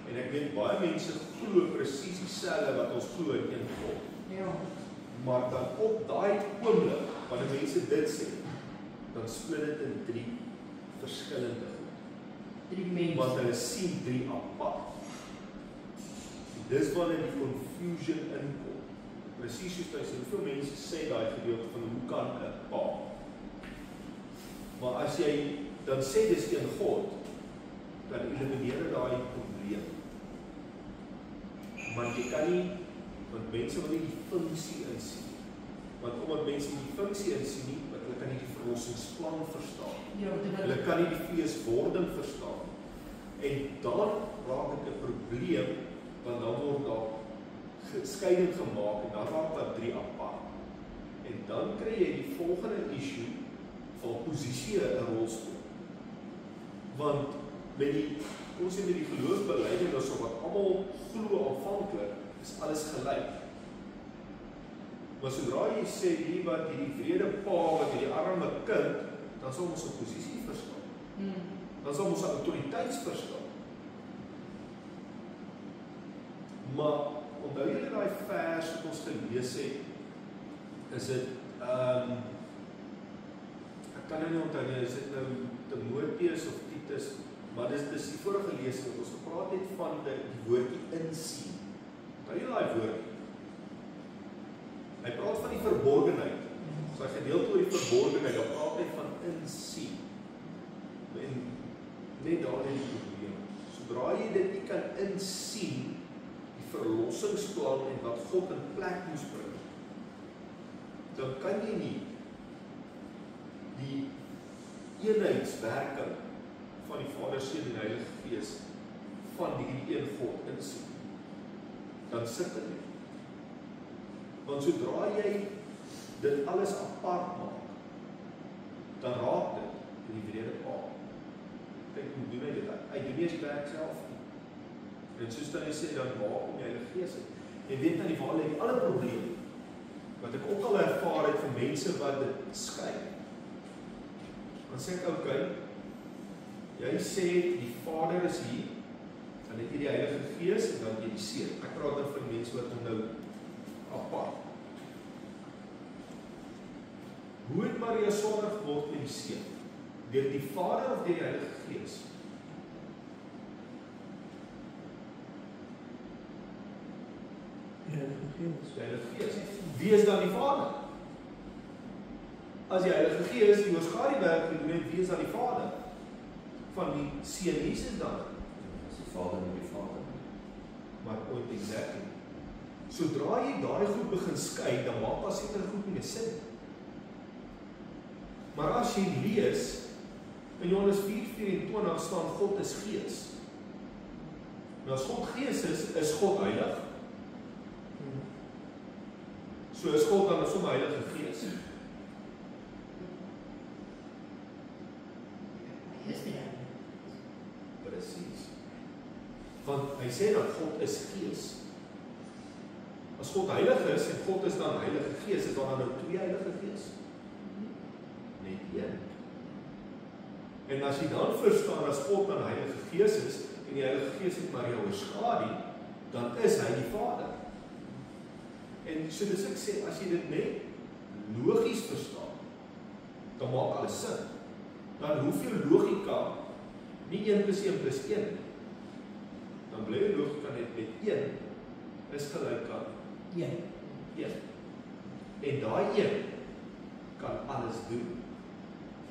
En ek weet baie mense glo presies dieselfde wat ons glo in een God. Ja. Maar dan op daai oomblik, wanneer mense dit sê, dan split dit in 3 verskillende goed. 3 mense. Want hulle sien 3 apart. Dis wanneer die confusion inkom. Presies soos jy sê, hoeveel mense sê daai gedeelte van hoe kan 'n pa? Maar as jy dan sê dis teen God, dan elimineer dit daai probleem. Want jy kan nie, want mense wil nie die funksie insien. Want omdat mense nie die funksie insien nie, want hulle kan nie die verlossingsplan verstaan. Ja, Hulle kan nie die vleeswording verstaan. En dan raak dit 'n probleem, want dan word daar skeiding gemaak en dan raak daar 3 apart. En dan kry jy die volgende issue van posisie 'n rol speel. Want met die, ons sê met die geloofsbelijdenis of wat almal glo aanvanklik, is alles gelyk. Maar sodra jy sê die wat hierdie wrede pa, wat hierdie arme kind, dan sal ons 'n posisie verstaan. Dan sal ons 'n autoriteits verstaan. Maar onthou julle daai vers wat ons gelees het, is dit ek kan nou nie onthou nie, is dit nou Timoteus of Titus, maar dis die vorige lesing wat ons gepraat het van die woordjie insien. Onthou julle daai woordjie? Hy praat van die verborgenheid. So hy gedeelte oor die verborgenheid, dan praat hy van insien. En net daar is die probleem. Sodra jy dit nie kan insien, die verlossingsplan en wat God in plek moes bring, dan kan jy nie die eenheidswerking van die Vader, Seun en Heilige Gees van die een God insien. Dan sit dit nie. Want sodra jy dit alles apart maak, dan raak dit in die wrede pa. Kyk hoe doen hy dit? Hy doen nie eens die werk self nie. En soos dan hy sê, dan maak hom die Heilige Gees het. Jy weet nou die waar lê die alle probleme, wat ek ook al ervaar het vir mense wat dit skei. Dan sê ek, okay, jy sê die Vader is hier, dan het jy die Heilige Gees en dan jy die Seun. Ek praat dan van mense wat hom nou apart. Hoe het Maria swanger geword met die Seun? Deur die Vader of deur die Heilige Gees? Die Heilige Gees. Die Heilige Gees. Wie is dan die Vader? As die Heilige Gees die oorskadu-werk doen het, wie is dan die Vader? Van die Seun Jesus dan? As die Vader met die Vader. Maar ooit exactly. Sodra jy daai goed begin skei, dan maak daar seker goed nie meer sin. Maar as jy lees, in Johannes 4:24 staan God is Gees. Nou as God Gees is God heilig. So is God dan so 'n Heilige Gees. Presies. Want hy sê dat God is Gees. As God heilig is en God is dan Heilige Gees, is daar nou 2 Heilige Gees? Net 1. En as jy dan verstaan as God dan Heilige Gees is en die Heilige Gees het Maria oorskadu, dan is hy die Vader. En so dis ek sê, as jy dit net logies verstaan, dan maak alles sin. Dan hoeveel logika, nie 1 + 1 + 1, dan bly die logika net met 1 is gelyk aan 1. een. En daai een kan alles doen,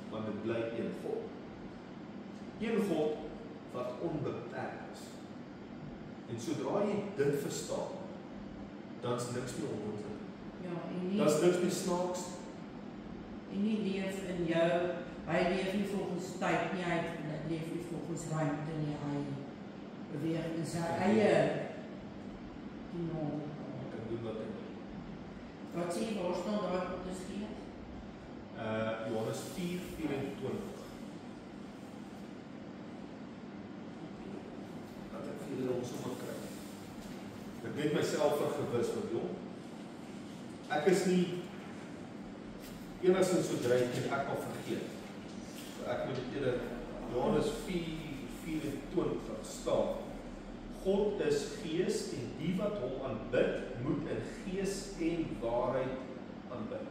want dit bly een God. Een God wat onbeperk is. En sodra jy dit verstaan, dan is niks meer onmoontlik. Ja, en nie, Dan is niks meer snaaks. en nie leef in jou, hy leef nie volgens tyd nie, hy leef nie volgens ruimte nie, hy beweeg in sy eie norm. Ek kan doen wat ek wil. Wat sê jy, waar staan daar op te skiet? Johannes 4:24. Dat ek vir julle ons sommer kry. Ek net myself vergewis met jong. Ek is nie enigstens so dreig en ek al vergeet. So ek moet julle Johannes 4:24 staan. God is gees en die wat hom aanbid, moet in gees en waarheid aanbid.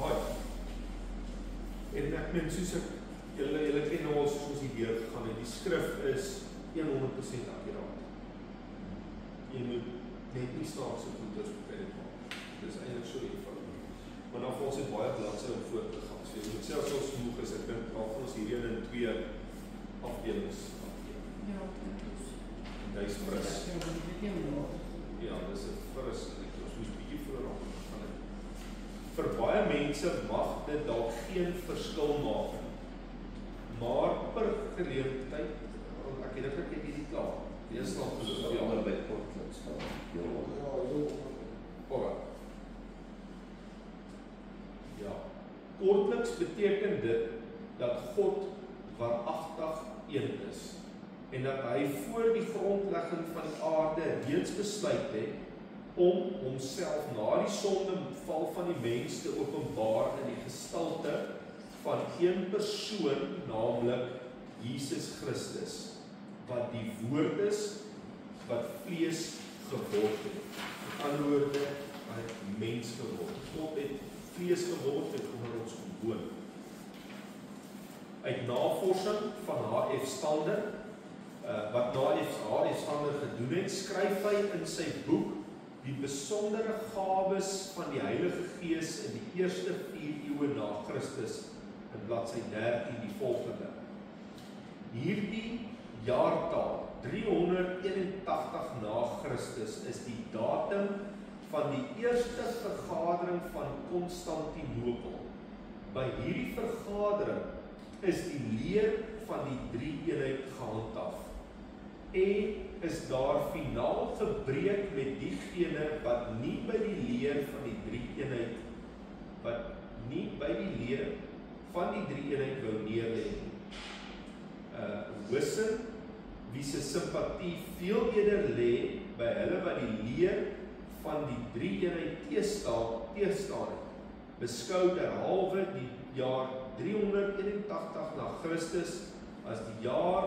Right. En ek meen soos ek julle ken nou al soos ons hier deur gegaan het, die skrif is 100% akkuraat. Jy moet net nie snaakse goeders op dit maak. Dis eintlik so eenvoudig. Maar dan vir ons het baie bladsye om voor te gaan. So jy moet selfs al genoeg is, ek dink al van ons hierheen in 2 afdelings. Ja, dit is. En hy is fris. Ja, Ja, dis 'n fris en ons moes bietjie voorop gaan. Vir baie mense mag dit dalk geen verskil maak nie. Maar per geleentheid, ek het nie klaar. Dis nog So onder by kortliks staan. Alright. Ja. Kortliks beteken dit dat God waaragtig een is en dat hy voor die grondlegging van die aarde reeds besluit het om homself na die sondeval van die mens te openbaar in die gestalte van een persoon, naamlik Jesus Christus, wat die woord is wat vlees geword het. Met ander woorde, hy het mens geword. God het vlees geword en onder ons gewoon. Uit navorsing van H.F. Stander, wat H.F. Stander gedoen het, skryf hy in sy boek die besondere gawes van die Heilige Gees in die eerste 4 eeue na Christus in bladsy 13 die volgende. Hierdie jaartal 381 na Christus is die datum van die eerste vergadering van Konstantinopel. By hierdie vergadering is die leer van die drie-eenheid gehandhaaf en is daar finaal gebreek met diegene wat nie by die leer van die drie-eenheid wou neerlê nie. Wilson, wie se simpatie veel eerder lê by hulle wat die leer van die drie-eenheid teestaan het, beskou derhalwe die jaar 381 na Christus as die jaar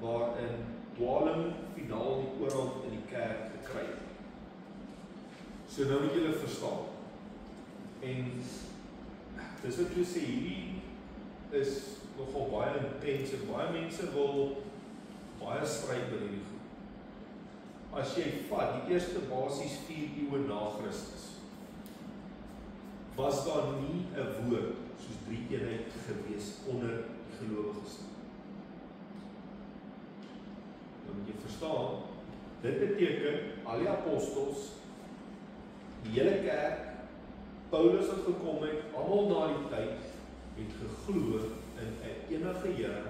waarin dwaaling finaal die oorhand in die kerk gekry het. So nou moet julle verstaan. En dis wat jy sê, hierdie is nogal baie intens en baie mense wil baie stryd by hierdie goed. As jy vat die eerste basies 4 eeue na Christus, was daar nie 'n woord soos drie-eenheid gewees onder die gelowiges. Dan moet jy verstaan, dit beteken al die apostels, die hele kerk, Paulus het gekom het, almal na die tyd, het geglo in 'n enige Here,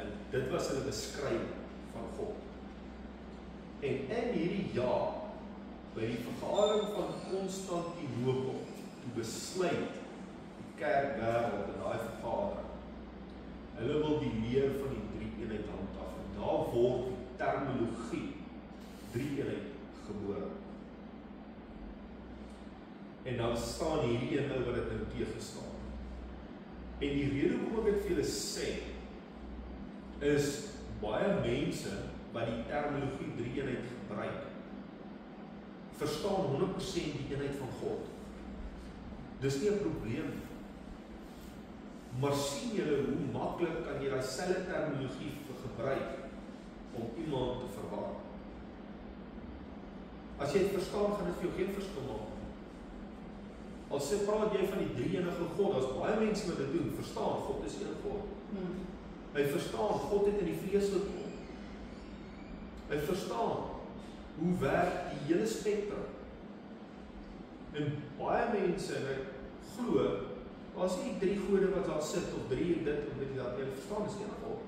en dit was hulle beskrywing van God. En in hierdie jaar, by die vergadering van Konstantinopel, toe besluit die kerkwêreld in daai vergadering, hulle wil die leer van die drie-eenheid handhaaf, en daar word die terminologie drie-eenheid gebore. En dan staan hierdie een nou wat dit nou teëgestaan. En die rede hoekom ek dit vir julle sê, is baie mense wat die terminologie drie-eenheid gebruik, verstaan 100% die eenheid van God. Dis nie 'n probleem nie. Maar sien julle hoe maklik kan jy daai selfde terminologie gebruik om iemand te verwar? As jy het verstaan, gaan dit vir jou geen verskil maak nie. Al sê praat jy van die drie enige God, daar's baie mense wat dit doen, verstaan, God is een God. Hy verstaan, God het in die vlees gekom. Hy verstaan hoe werk die hele spektrum. En baie mense, en ek glo, as nie drie gode wat daar sit, of drie dit, of dit, jy verstaan, is een God.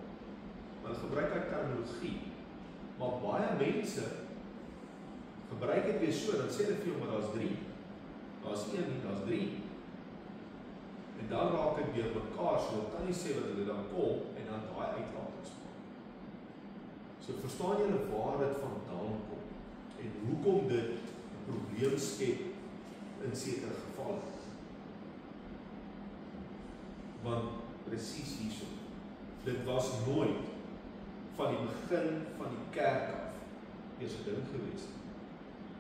Maar hulle gebruik hy terminologie. Maar baie mense gebruik het weer so, dan sê dit vir jou, maar daar's drie. Daar's een nie, daar's drie. En dan raak het weer mekaar, so kan nie sê wat hulle dan kom, en dan daai uitlatings maak. So verstaan julle waar dit vandaan kom, en hoekom dit 'n probleem skep in sekere gevalle. Want presies hierso, dit was nooit van die begin van die kerk af eers 'n ding gewees.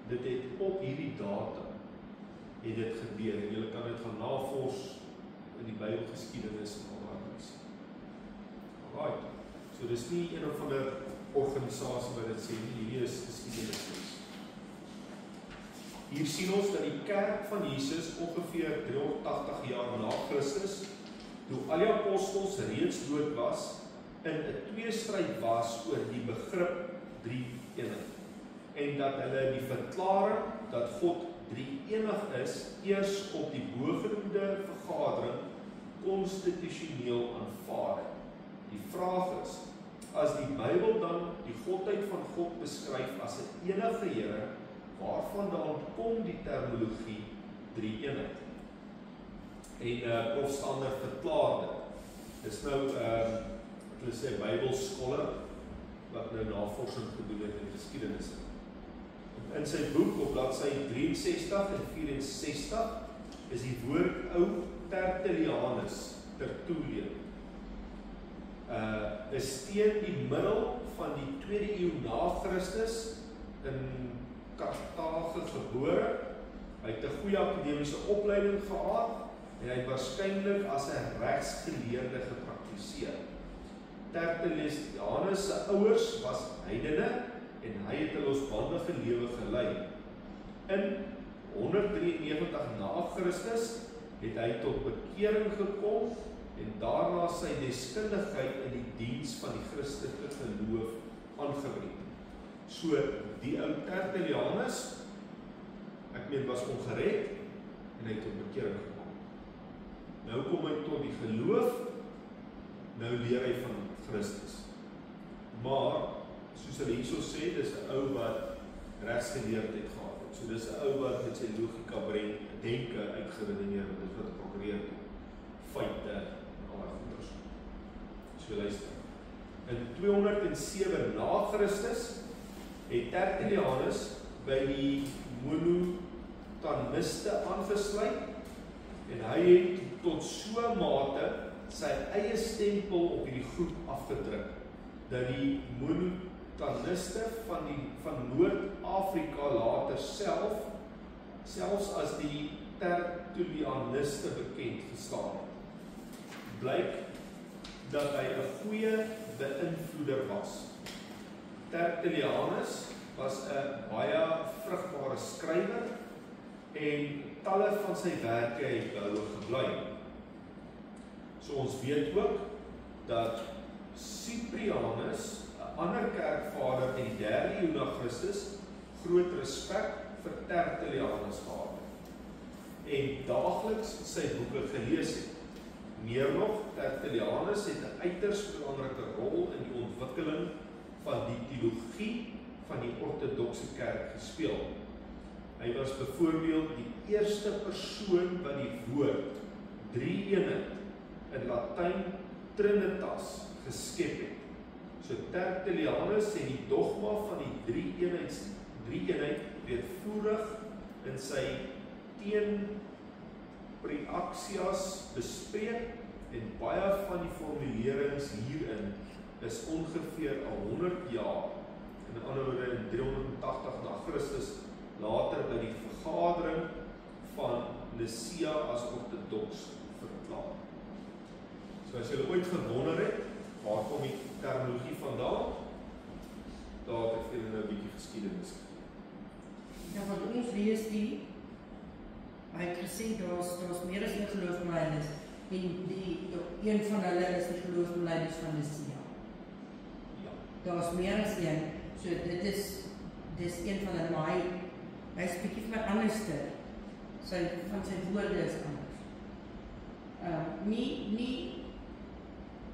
Dit het op hierdie datum het dit gebeur, en julle kan dit gaan navors in die Bybelgeskiedenis en al daai dinge. Alright, so dis nie een of ander organisasie wat dit sê nie, hierdie is geskiedenis. Hier sien ons dat die kerk van Jesus ongeveer 380 jaar na Christus, toe al die apostels reeds dood was, in 'n tweestryd was oor die begrip drie-eenheid. En dat hulle die verklaring dat God drie-enig is, eers op die bogenoemde vergadering konstitusioneel aanvaar het. Die vraag is, as die Bybel dan die godheid van God beskryf as 'n enige Here, waarvandaan kom die terminologie drie-eenheid? En Prof. Stander verklaar dit. Dis nou, hulle sê Bybelskoller, wat nou navorsing gedoen het in geskiedenis. In sy boek op bladsy 63 en 64 is die woord ou Tertullianus, Tertullian, is teen die middel van die 2de eeu na Christus in Karthage gebore. Hy het 'n goeie akademiese opleiding gehad en hy het waarskynlik as 'n regsgeleerde gepraktiseer. Tertullianus se ouers was heidene en hy het 'n losbandige lewe gelei. In 193 na Christus het hy tot bekering gekom en daarna sy deskundigheid in die diens van die Christelike geloof aangewend. So die ou Tertullianus, ek meen was ongered en hy het tot bekering gekom. Nou kom hy tot die geloof, nou leer hy van Christus. Maar soos hulle hierso sê, dis 'n ou wat regsgeleerdheid gehad het. So dis 'n ou wat met sy logika brein denke uitgeredeneer het, dit wat prokureer feite en al daai goeders. So luister. In 207 na Christus het Tertullianus by die monotaniste aangesluit en hy het tot so mate sy eie stempel op hierdie groep afgedruk dat die monotaniste van Noord-Afrika later selfs as die Tertullianiste bekend gestaan het. Blyk dat hy 'n goeie beïnvloeder was. Tertullianus was 'n baie vrugbare skrywer en talle van sy werke het behoue gebly. So ons weet ook dat Cyprianus, 'n ander kerkvader in die 3de eeu na Christus, groot respek vir Tertullianus gehad het en daagliks sy boeke gelees het. Meer nog, Tertullianus het 'n uiters belangrike rol in die ontwikkeling van die teologie van die ortodokse kerk gespeel. Hy was byvoorbeeld die eerste persoon wat die woord drie-eenheid in Latyn Trinitas geskep het. So Tertullianus het die dogma van die drie-eenheid breedvoerig in sy teenreaksias bespreek en baie van die formulerings hierin is ongeveer 100 jaar, in ander woorde in 380 na Christus, later by die vergadering van Nicea as ortodoks verklaar. So as julle ooit gewonder het, waar kom die terminologie vandaan? Daar het ek vir julle nou 'n bietjie geskiedenis. ons lees die, hy het gesê, daar's meer as een geloofsbelijdenis, en een van hulle is die geloofsbelijdenis van Nicaea. Ja. Daar's meer as een, so dis een van hulle, maar hy is bietjie vir my anderste, van sy woorde is anders.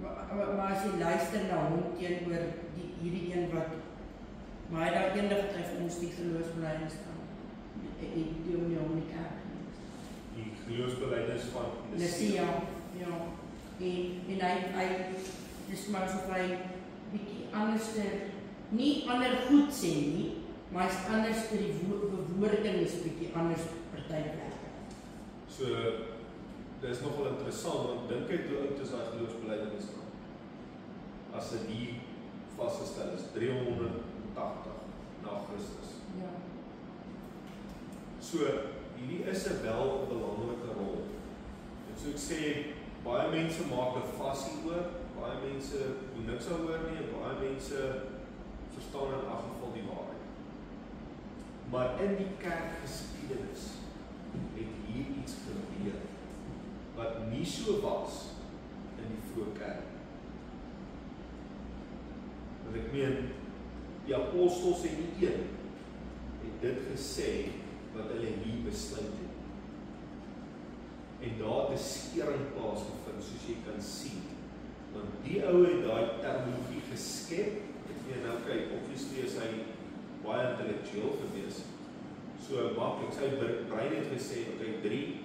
Maar as jy luister na hom teenoor hierdie een wat, maar hy daar eendag het hy vir ons die geloofsbelijdenis van die hom die kerk gelees. Die geloofsbelijdenis van Nicaea, ja. En hy dis maar so hy bietjie anderste, nie ander goed sê nie, maar hy's anders vir die bewoording is bietjie anders partyplek. So, dit is nogal interessant, want dink ek hoe oud is daai geloofsbelijdenis nou? As dit hier vasgestel is, 380 na Christus. Ja. So, hierdie is wel 'n belangrike rol. En so ek sê, baie mense maak 'n fasie oor, baie mense doen niks daaroor nie, en baie mense verstaan in elk geval die waarheid. Maar in die kerkgeskiedenis het hier iets gebeur wat nie so was in die vroeë kerk. Want ek meen, die apostels en die een het dit gesê wat hulle hier besluit het. En daar het 'n skering plaasgevind, soos jy kan sien. Want die ou het daai terminologie geskep. Ek meen nou kyk, obviously is hy baie intellektueel gewees. So maklik, sy brein het gesê, okay, 3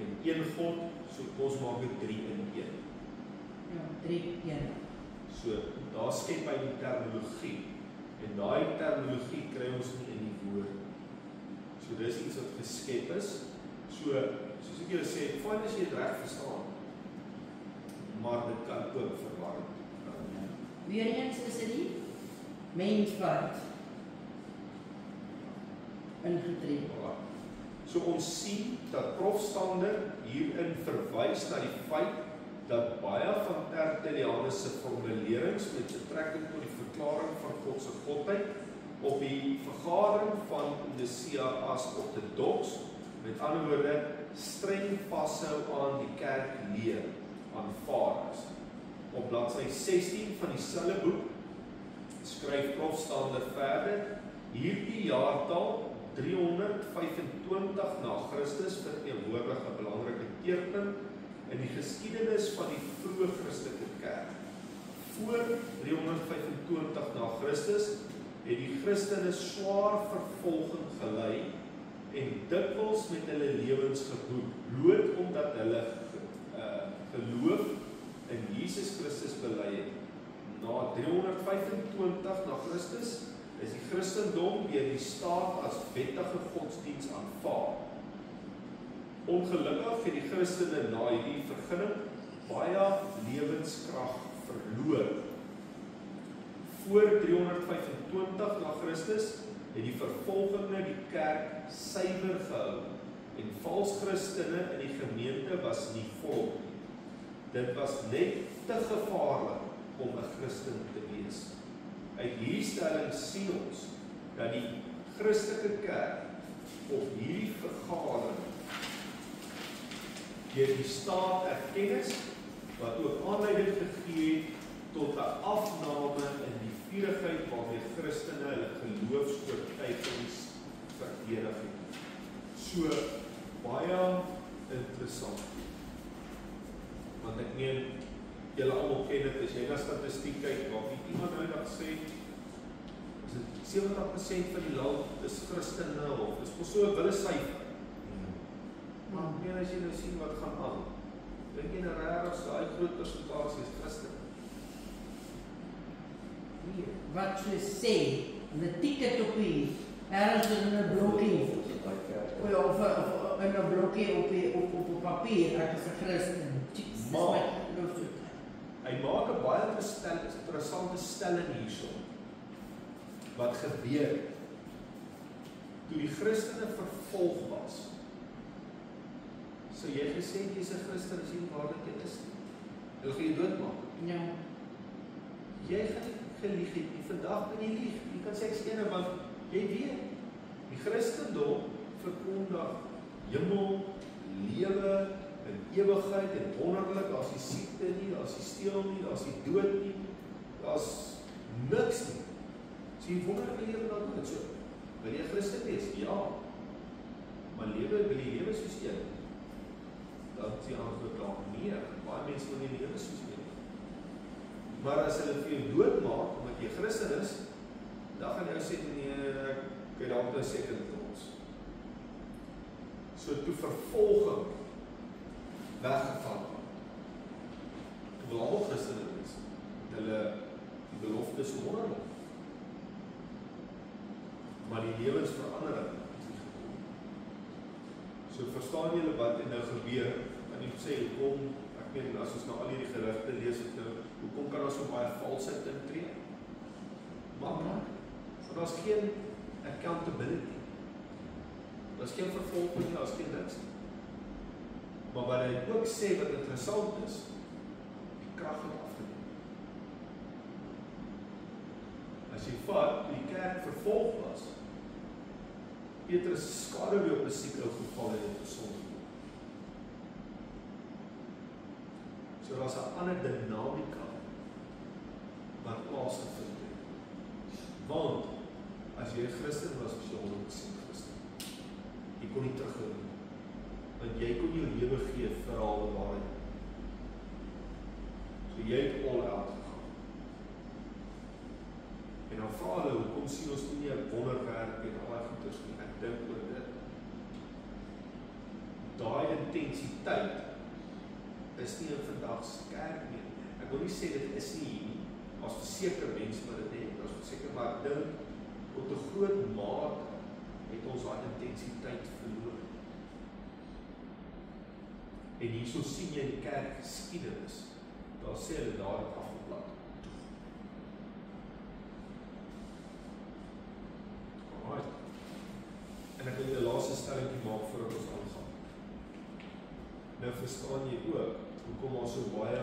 en 1 God, so ons maak dit 3 in 1. Ja, 3-1. So daar skep hy die terminologie. En daai terminologie kry ons nie in die woord. So dis iets wat geskep is. So, soos ek julle sê, fyn as jy dit reg verstaan. Maar dit kan ook verwarrend raak. Weereens is dit die mens wat ingetree. So ons sien dat Prof Stander hierin verwys na die feit dat baie van Tertullianus se formulerings met betrekking tot die verklaring van God se godheid op die vergadering van Nicaea as orthodox, met ander woorde, streng vashou aan die kerkleer aanvaar is. Op bladsy 16 van dieselfde boek skryf Prof Stander verder, hierdie jaartal 325 na Christus verteenwoordig 'n belangrike keerpunt in die geskiedenis van die vroeë Christelike kerk. Voor 325 na Christus het die Christene swaar vervolging gelei en dikwels met hulle lewens geboet, bloot omdat hulle geloof in Jesus Christus bely het. Na 325 na Christus is die Christendom deur die staat as wettige godsdiens aanvaar. Ongelukkig het die Christene na hierdie vergunning baie lewenskrag verloor. Voor 325 na Christus het die vervolginge die kerk suiwer gehou en vals Christene in die gemeente was nie volk nie. Dit was net te gevaarlik om 'n Christen te wees. Uit hierdie stelling sien ons dat die Christelike kerk op hierdie vergadering deur die staat erkennis wat ook aanleiding gegee het tot 'n afname in die vurigheid waarmee Christene hulle geloofsoortuigings verdedig het. So baie interessant. Want ek meen, julle almal ken dit, as jy na statistiek kyk, wat iemand nou dat sê, is dit 70% van die land is Christene of is vir so 'n wille syfer. Maar ek meen as jy nou sien wat gaan aan, dink jy nou regtig so daai groot persentasie is Christen? Nee, wat jy sê, 'n ticket op hier, ergens in 'n blokkie, of in 'n blokkie op papier, ek is 'n Christen. Maar hy maak 'n baie interessante stelling hierso. Wat gebeur toe die Christene vervolg was? So jy gesê jy's 'n Christen as jy nie waarlik is nie. Hulle gaan jou doodmaak. Ja. Jy gaan gelieg het. Vandag kan jy lieg. Jy kan sê ek is ene want jy weet die Christendom verkondig hemel, lewe, in ewigheid en wonderlik, daar's nie siekte nie, daar's nie steel nie, daar's nie dood nie, daar's niks nie. So jy wonderlike lewe dan dood, so, wil jy Christen wees? Ja. Maar wil jy lewe soos een? Dan is die antwoord dalk nee, baie mense wil nie lewe soos een. Maar as hulle vir jou doodmaak, omdat jy Christen is, dan gaan jy sê, nee, kan jy dalk nou second thoughts. So toe vervolging weggeval. Toe wil almal Christen wees, met hulle die beloftes wonderlik. Maar die lewensverandering het nie gekom. So verstaan julle wat nou gebeur, en ek sê, hoekom, ek meen, as ons nou al hierdie gerigte lees het nou, hoekom kan ons so baie valsheid intree? Maklik, want daar is geen accountability. Daar is geen vervolging, daar is geen niks. Maar wat hy ook sê, wat interessant is, die krag het afgeneem. As jy vat, die kerk vervolg was, Petrus skade weer op 'n siek ou geval en het gesond. So daar's 'n ander dinamika wat plaasgevind het. Want as jy 'n Christen was, was jy 100% Christen. Jy kon nie terughou nie. Want jy kon jou lewe gee vir al die waarheid. So jy het all out gegaan. En dan vra hulle, hoekom sien ons nie 'n wonderwerk en al die goeders nie? Ek dink oor dit. Daai intensiteit is nie in vandag se kerk nie. Ek wil nie sê dit is nie hier nie. As verseker mense wat dit het, as verseker, maar ek dink tot 'n groot mate het ons daai intensiteit verloor. En hierso sien jy in die kerk geskiedenis, daar sê hulle daar het afgeplat. Alright. En ek wil die laaste stellingie maak voordat ons aangaan. Nou verstaan jy ook, hoekom daar so baie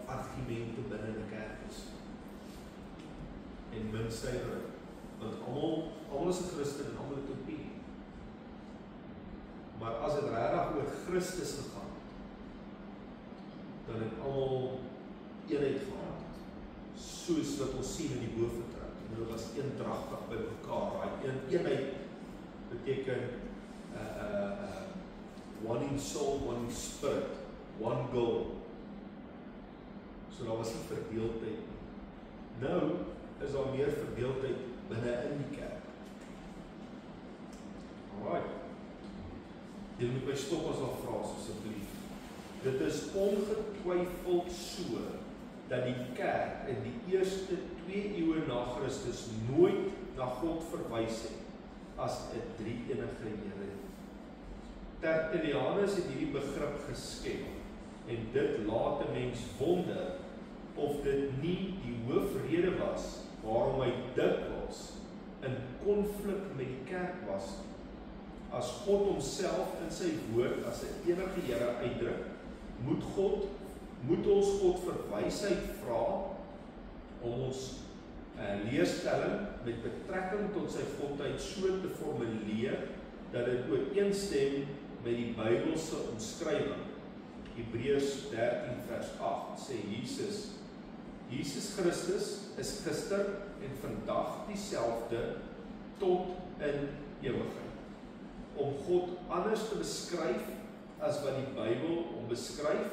argumente binne die kerk is. En min suiwering. Want almal is 'n Christen en almal het opinie. Maar as dit regtig oor Christus gegaan het, dan het almal eenheid gehad. Soos wat ons sien in die boefretrek. Hulle was eendragtig by mekaar. Daai eenheid beteken one in soul, one in spirit, one goal. So daar was nie verdeeldheid nie. Nou is daar meer verdeeldheid binne in die kerk. Alright. Jy moet my stop as daar vra asseblief. Dit is ongetwyfeld so dat die kerk in die eerste 2 eeue na Christus nooit na God verwys het as 'n drie-enige Here. Tertullianus het hierdie begrip geskep en dit laat 'n mens wonder of dit nie die hoofrede was waarom hy dikwels in konflik met die kerk was. As God homself in sy woord as 'n enige Here uitdruk, moet ons God vir wysheid vra om ons leerstelling met betrekking tot sy godheid so te formuleer dat dit ooreenstem met die Bybelse omskrywing. Hebreërs 13 vers 8 sê Jesus Christus is gister en vandag dieselfde tot in ewigheid. Om God anders te beskryf as wat die Bybel hom beskryf,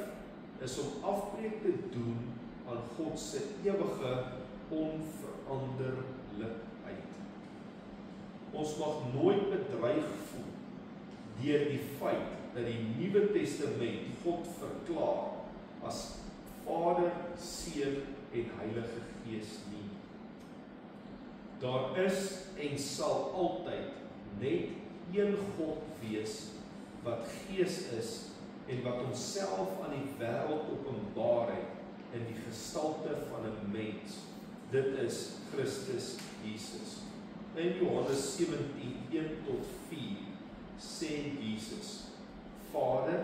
is om afbreek te doen aan God se ewige onveranderlikheid. Ons mag nooit bedreig voel deur die feit dat die Nuwe Testament God verklaar as Vader, Seun en Heilige Gees nie. Daar is en sal altyd net een God wees wat Gees is en wat homself aan die wêreld openbaar het in die gestalte van 'n mens. Dit is Christus Jesus. In Johannes 17:1-4 sê Jesus: Vader,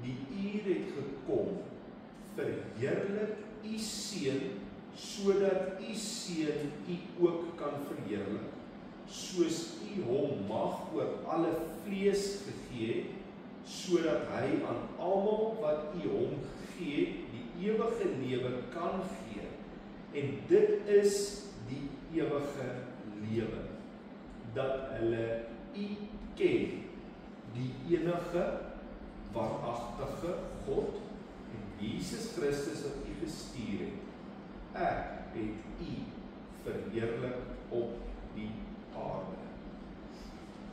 die uur het gekom, verheerlik u Seun, sodat u Seun u ook kan verheerlik. soos U hom mag oor alle vlees gegee het, sodat hy aan almal wat U hom gegee het, die ewige lewe kan gee. En dit is die ewige lewe, dat hulle U ken, die enige waaragtige God en Jesus Christus wat U gestuur het. Ek het U verheerlik op die aarde.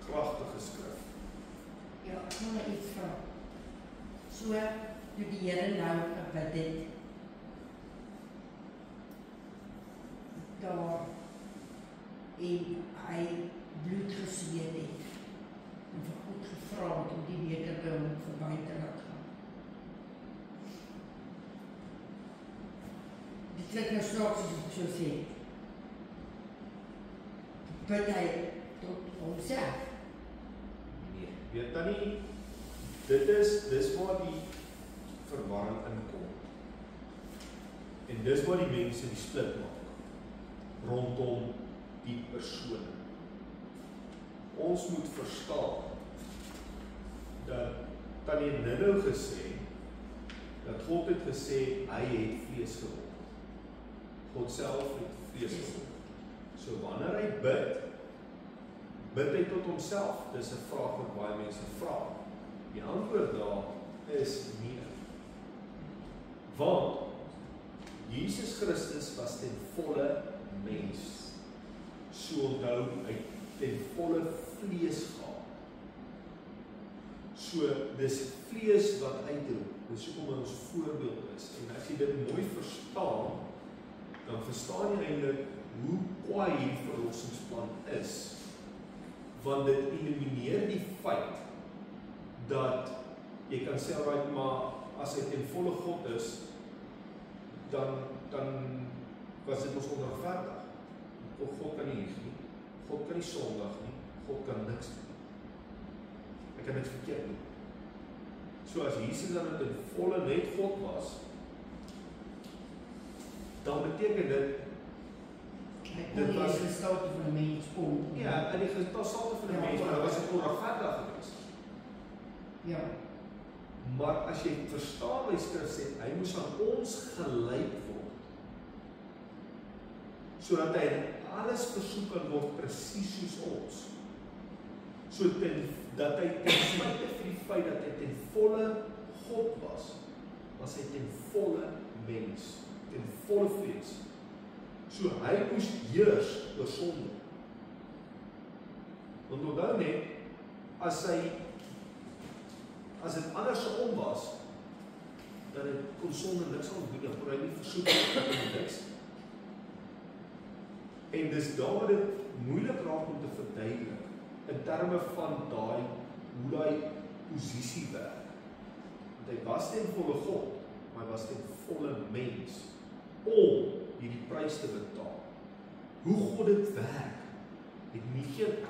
Kragtige skrif. Ja, ek wil net iets vra. So, toe die Here nou gebid het, daar en hy bloed gesweet het en vir God gevra het om die beker by hom verby te laat gaan. Dit klink nou snaaks as ek so sê. Bid hy tot homself. Nee, weet dan nie, dis waar die verwarring inkom. En dis waar die mense die split maak rondom die persoon. Ons moet verstaan dat Tannie Nino gesê dat God het gesê hy het vlees geword. God self het vlees geword. So wanneer hy bid hy tot homself. Dis 'n vraag wat baie mense vra. Die antwoord daar is nee. Want Jesus Christus was ten volle mens. So onthou hy ten volle vlees gehad. So dis vlees wat uitroep. Dis hoekom ons voorbeeld is. En as jy dit mooi verstaan, dan verstaan jy eintlik hoe kwaai hierdie verlossingsplan is. Want dit elimineer die feit dat jy kan sê maar as hy ten volle God is, dan was dit ons onregverdig. God kan nie lieg nie, God kan nie sondig nie, God kan niks doen. Hy kan niks verkeerd doen. So as Jesus dan ten volle net God was, dan beteken dit Dit was die gestalte van 'n mens kom. Ja, in die gestalte van 'n mens, maar dat was dit onregverdig geweest. Ja. Maar as jy verstaan wat die skrif sê, hy moes aan ons gelyk word. Sodat hy in alles versoek kan word presies soos ons. So dat hy ten spyte van die feit dat hy ten volle God was hy ten volle mens, ten volle vlees. So hy moes heers oor sonde. Want onthou net, as dit andersom was, dan kon sonde niks aan doen, dan kon hy nie versoek niks. En dis daar dit moeilik raak om te verduidelik, in terme van hoe daai posisie werk. Want hy was ten volle God, maar hy was ten volle mens, om hierdie prys te betaal. Hoe God dit werk, ek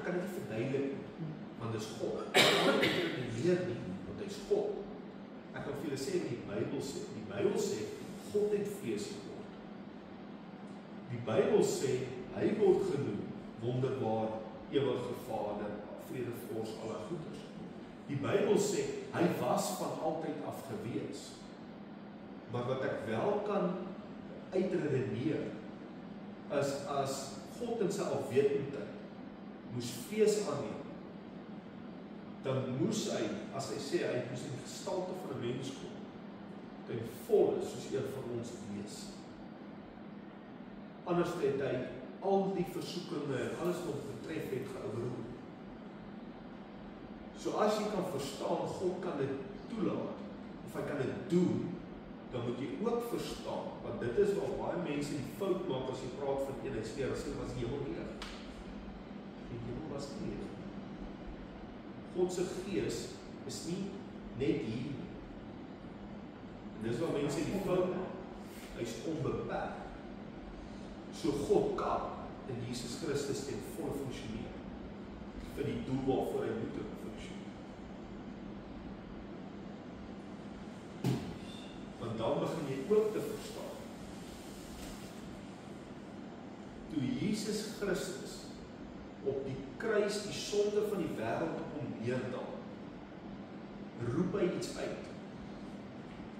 kan dit nie verduidelik nie, want dis God. Ek kan dit nie leer nie, want hy is God. Ek kan vir julle sê wat die Bybel sê, God het vlees geword. Die Bybel sê, hy word genoem, wonderbaar, ewige Vader, vredevors, alle goeders. Die Bybel sê, hy was van altyd af gewees. Maar wat ek wel kan uitredeneer, is as God in sy alwetendheid moes vlees aanneem, dan moes hy, as hy sê, hy moes in die gestalte van 'n mens kom, ten volle, soos een van ons wees. Anders het hy al die versoekinge en alles wat betref het geoorroep. So as jy kan verstaan, God kan dit toelaat, of hy kan dit doen, dan moet jy ook verstaan, want dit is waar baie mense die fout maak as jy praat van een, hy sê, was die hemel leeg. Die hemel was leeg. God se gees is nie net hier. En dis waar mense die fout maak. Hy is onbeperk. So God kan in Jesus Christus ten volle funksioneer vir die doel waarvoor hy moet funksioneer. Want dan begin jy ook te verstaan. Toe Jesus Christus op die kruis die sonde van die wêreld kom neerdal, roep hy iets uit.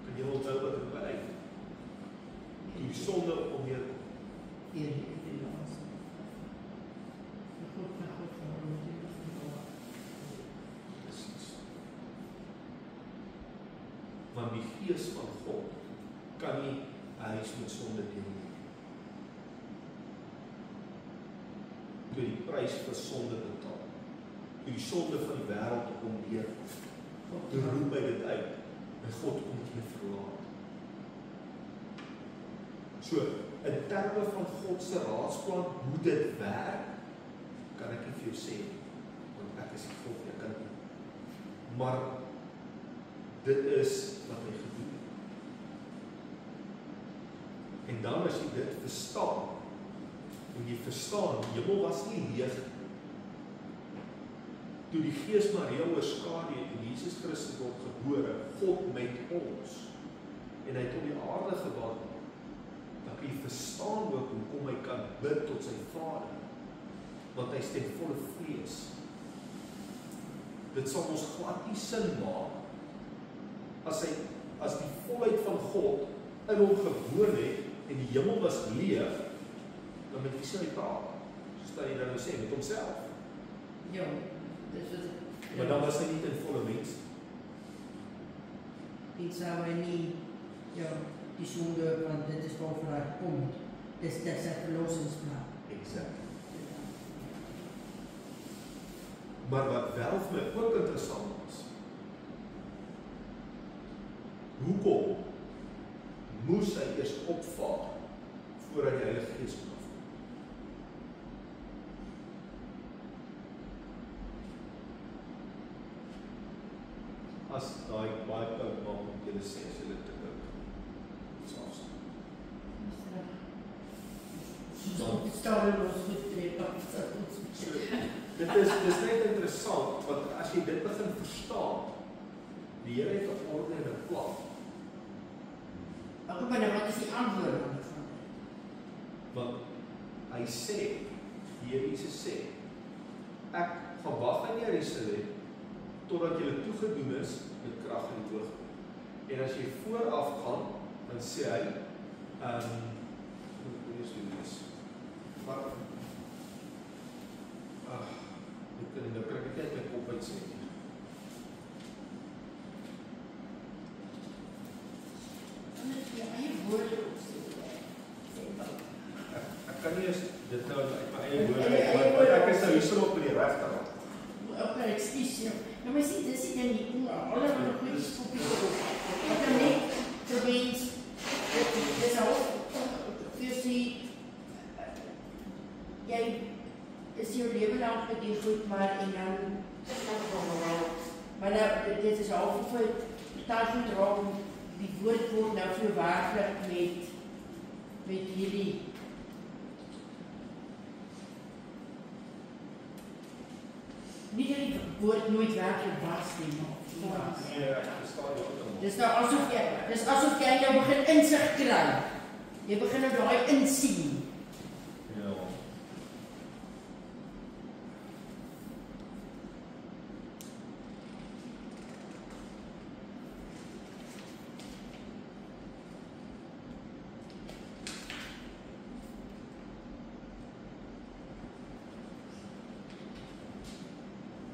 Kan jy onthou wat roep hy uit? Toe die sonde op hom neerkom. Presies. Want die Gees van God kan nie 'n huis met sonde deel nie. Toe die prys vir sonde betaal, toe die sonde van die wêreld op hom neerkom, toe roep hy dit uit, en God kom nie verlaat. So, in terme van God se raadsplan, hoe dit werk, kan ek nie vir jou sê, want ek is nie God, ek kan nie. Maar, dit is wat hy gedoen het. En dan as jy dit verstaan, en jy verstaan, die hemel was nie leeg. Toe die Gees Maria oorskadu het en Jesus Christus word gebore, God met ons, en hy het op die aarde gewandel, dan kan jy verstaan ook hoekom hy kan bid tot sy Vader, want hy is ten volle vlees. Dit sal ons glad nie sin maak, as die volheid van God in hom gewoon het, en die hemel was leeg, dan met wie sal hy praat? So stel jy dan nou sê, met homself. Ja, dis wat Maar dan was hy nie ten volle mens. en sou hy nie, ja, die sonde, want dit is waarvoor hy kom, dis sy verlossingsplan. Exact. Maar wat wel vir my ook interessant was, hoekom moes hy eers opvaar voordat die Heilige Gees kom afkom? As daai baie koud maak om julle sê, as julle te koud selfs. Dit staan in ons goedtrek, Dit is net interessant, want as jy dit begin verstaan, die Here het 'n orde en 'n plan. Ek hoop nou, wat is die antwoord daarvan? Want hy sê, die Here Jesus sê, ek gaan wag in Jerusalem totdat julle toegedoen is met krag en hoogte. En as jy vooraf gaan, dan sê hy, hoe is dit? Maar nou kry ek net my kop uit sê. Ek kan nie eens dit nou uit my eie woorde, want ek is nou hierso op die regterkant. Okay, excuse jou. Nou maar sien, dis nie nie, alle van die goeie skoppie. Ek kan net so wees, dis al, vir sê, jy is jou lewe lang met die goed, maar en dan, maar nou, dit is al vir totaal goed raak, die woord word nou so werklik met hierdie nie dat die woord nooit werklik was nie, maar Nee, ek verstaan jou ook. dis nou asof jy nou begin insig kry. Jy begin nou daai insien. Ja.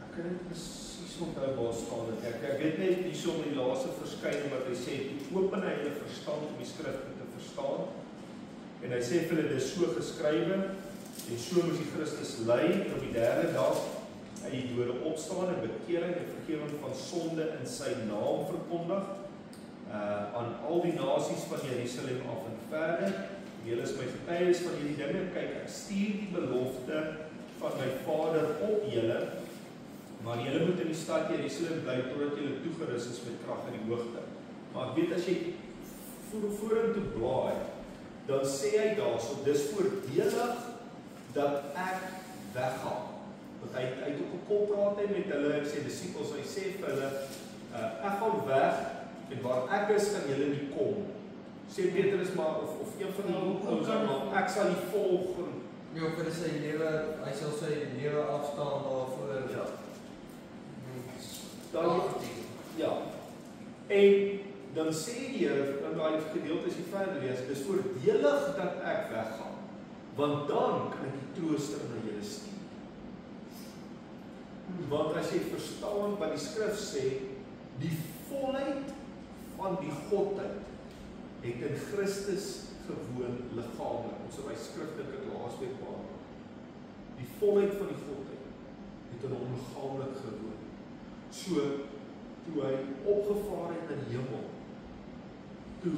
Ek kan dit presies onthou waar staan dit. Ek weet net hierso met die laaste verskyning wat hy sê, toe open hy hulle verstand om die skrifte te verstaan. En hy sê vir hulle, dit is so geskrywe, en so moes die Christus ly, en op die derde dag uit die dode opstaan en bekering en vergewing van sonde in sy naam verkondig, aan al die nasies van Jerusalem af en verder. Julle is my getuies van hierdie dinge. Kyk, ek stuur die belofte van my Vader op julle, maar julle moet in die stad Jerusalem bly totdat julle toegerus is met krag in die hoogte. Maar ek weet as jy vorentoe blaai, dan sê hy daarso, dis voordelig dat ek weggaan. Want hy het op 'n kop praat hy met hulle, sy disippels, hy sê vir hulle, ek gaan weg, en waar ek is, kan julle nie kom. Sê Petrus maar, of een van die ouens, maar ek sal die volg, Ja, vir sy lewe, hy sal sy lewe afstaan daarvoor. Ja. Dan, ja. En dan sê die Here in daai gedeelte as jy verder lees, dis voordelig dat ek weggaan, want dan kan ek die trooster na julle stuur. Want as jy verstaan wat die skrif sê, die volheid van die Godheid het in Christus gewoon liggaamlik. Ons het by skriftelik het laasweek behandel. Die volheid van die Godheid het in hom liggaamlik gewoon. So, toe hy opgevaar het na die hemel, toe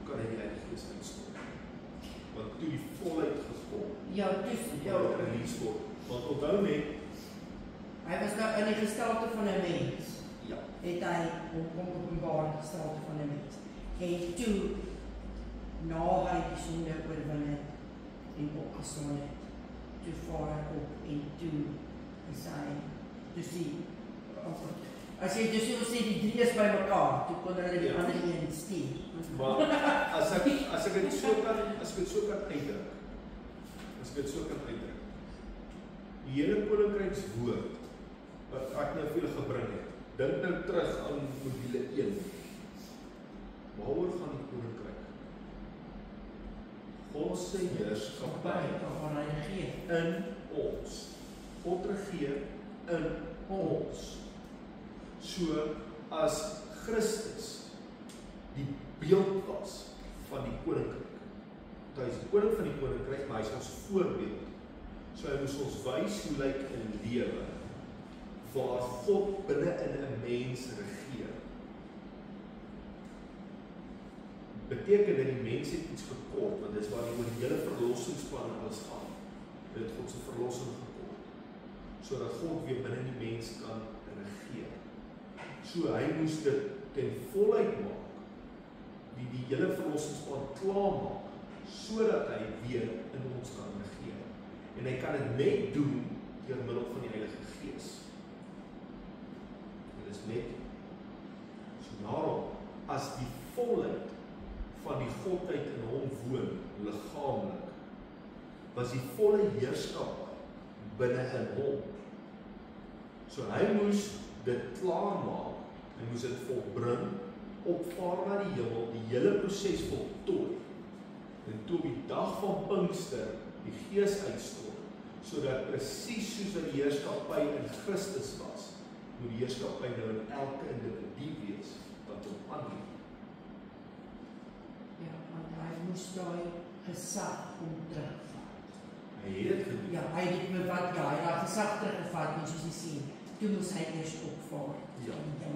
kan hy die Heilige Gees instort. Want toe die volheid gekom, Ja, dus, ja, release word. Want onthou net, hy was nou in die gestalte van 'n mens. ja, Het hy hom openbaar in die gestalte van 'n mens. En toe, na hy die sonde oorwin het en opgestaan het, toe vaar hy op en toe is hy, toe sien, as jy dus wil sê die drie is by mekaar, toe kon hulle die Ja. ander een stuur. maar as ek dit so kan uitdruk, die hele koninkrykswoord wat ek nou vir julle gebring het, dink nou terug aan module 1. Waaroor gaan die koninkryk? God se heerskappy Waar hy regeer. in ons. God regeer in ons. So as Christus die beeld was van die koninkryk. Hy is die koning van die koninkryk, maar hy is ons voorbeeld. So hy moes ons wys hoe lyk 'n lewe waar God binne in 'n mens regeer. Beteken dat die mens het iets gekort, want dis waar oor die hele verlossingsplan alles gaan. Dit het God se verlossing gekort, sodat God weer binne die mens kan regeer. So hy moes dit ten volheid maak, die hele verlossingsplan klaarmaak, sodat hy weer in ons kan regeer. En hy kan dit net doen deur middel van die Heilige Gees. Dit is net so daarom, as die volheid van die Godheid in hom woon, liggaamlik, was die volle heerskap binne in hom. So hy moes dit klaarmaak, hy moes dit volbring, opvaar na die hemel, die hele proses voltooi. En toe op die dag van Pinkster die Gees uitstort, sodat presies soos wat die heerskappy in Christus was, moet die heerskappy nou in elke individu wees wat hom aanneem. Ja, want hy moes daai gesag om terugvat. Hy het dit gedoen. Ja, hy het met wat hy daai gesag teruggevat, en soos jy sien, toe moes hy eers opvaar. Ja. Ja.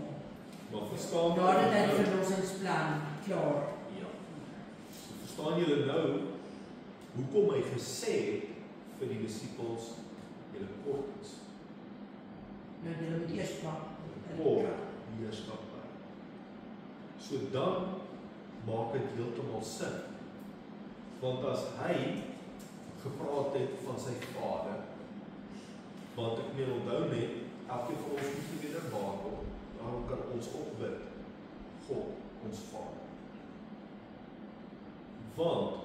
Maar verstaan Nadat hy die nou, verlossingsplan klaar. ja. So verstaan julle nou hoekom hy gesê het vir die disippels, julle kort is. Nou, hulle moet eers pak. Kort die heerskappy. So dan maak dit heeltemal sin. Want as hy gepraat het van sy Vader, want ek meen onthou net, elkeen van ons moet wederbaar word, daarom kan ons opbid, God, ons Vader. Want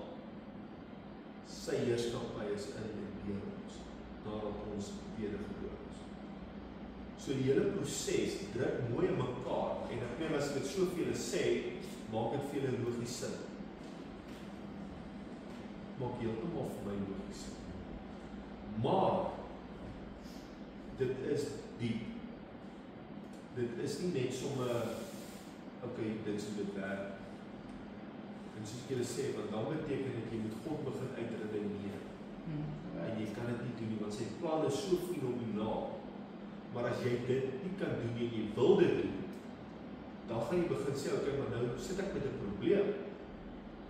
sy heerskappy is in en deur ons, nadat ons wedergebore is. So die hele proses druk mooi in mekaar, en ek meen as ek dit soveel sê, maak dit vir julle logies sin. Maak heeltemal vir my logies sin. Maar dit is diep. Dit is nie net sommer, okay, dit is hoe dit werk. En soos ek julle sê, want dan beteken dat jy moet God begin uitredeneer. En jy kan dit nie doen nie, want sy plan is so fenomenaal. Maar as jy dit nie kan doen en jy wil dit doen, dan gaan jy begin sê, okay, maar nou sit ek met 'n probleem.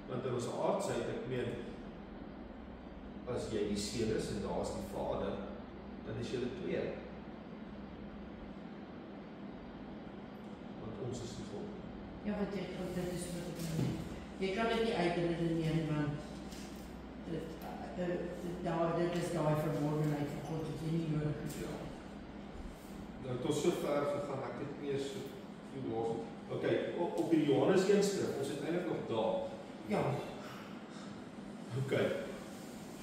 Want in ons aardsheid, ek meen, as jy die seun is en daar is die Vader, dan is julle twee. Want ons is die God. Ja, want dit is wat ek nou net. Jy kan dit nie uitredeneer, want dit is daai verborgenheid van God, wat jy nie nodig het. Ja. Nou tot so ver gegaan, ek het nie eens so veel los. Okay, op die Johannes 1 skrif, ons het eintlik nog daar. Ja. Okay.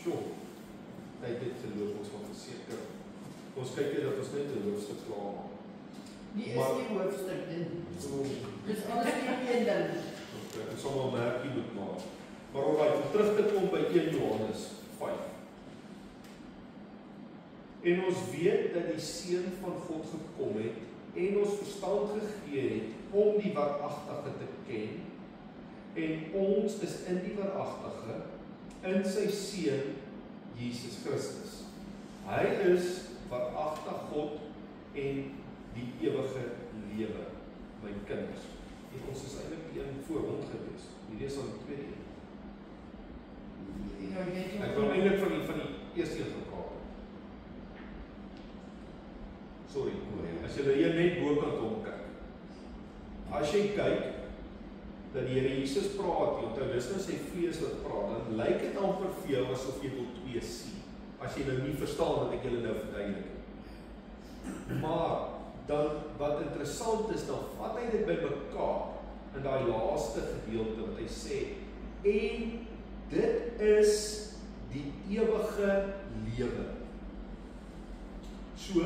Sjoe. ons kyk net dat ons net 'n hoofstuk klaar maak. Die is Maar- die hoofstuk in. So, Dis alles een ding. ek sal maar 'n merkie moet maak. Maar alraai, om terug te kom by 1 Johannes 5. En ons weet dat die Seun van God gekom het en ons verstand gegee het om die waaragtige te ken, en ons is in die waaragtige in sy Seun Jesus Christus. Hy is waaragtig God en die ewige lewe, my kinders. En ons is eintlik die een voor hom gewees. Hierdie is al die tweede een. Ek wil eintlik van die eerste een gepraat het. Sorry, as jy hier net bokant hom kyk. As jy kyk dat die Here Jesus praat, onthou dis nou sy vlees wat praat, dan lyk dit amper vir jou asof jy tot 2 sien. As jy nou nie verstaan wat ek julle nou verduidelik het. Maar dan wat interessant is, dan vat hy dit bymekaar in daai laaste gedeelte wat hy sê, en dit is die ewige lewe. So,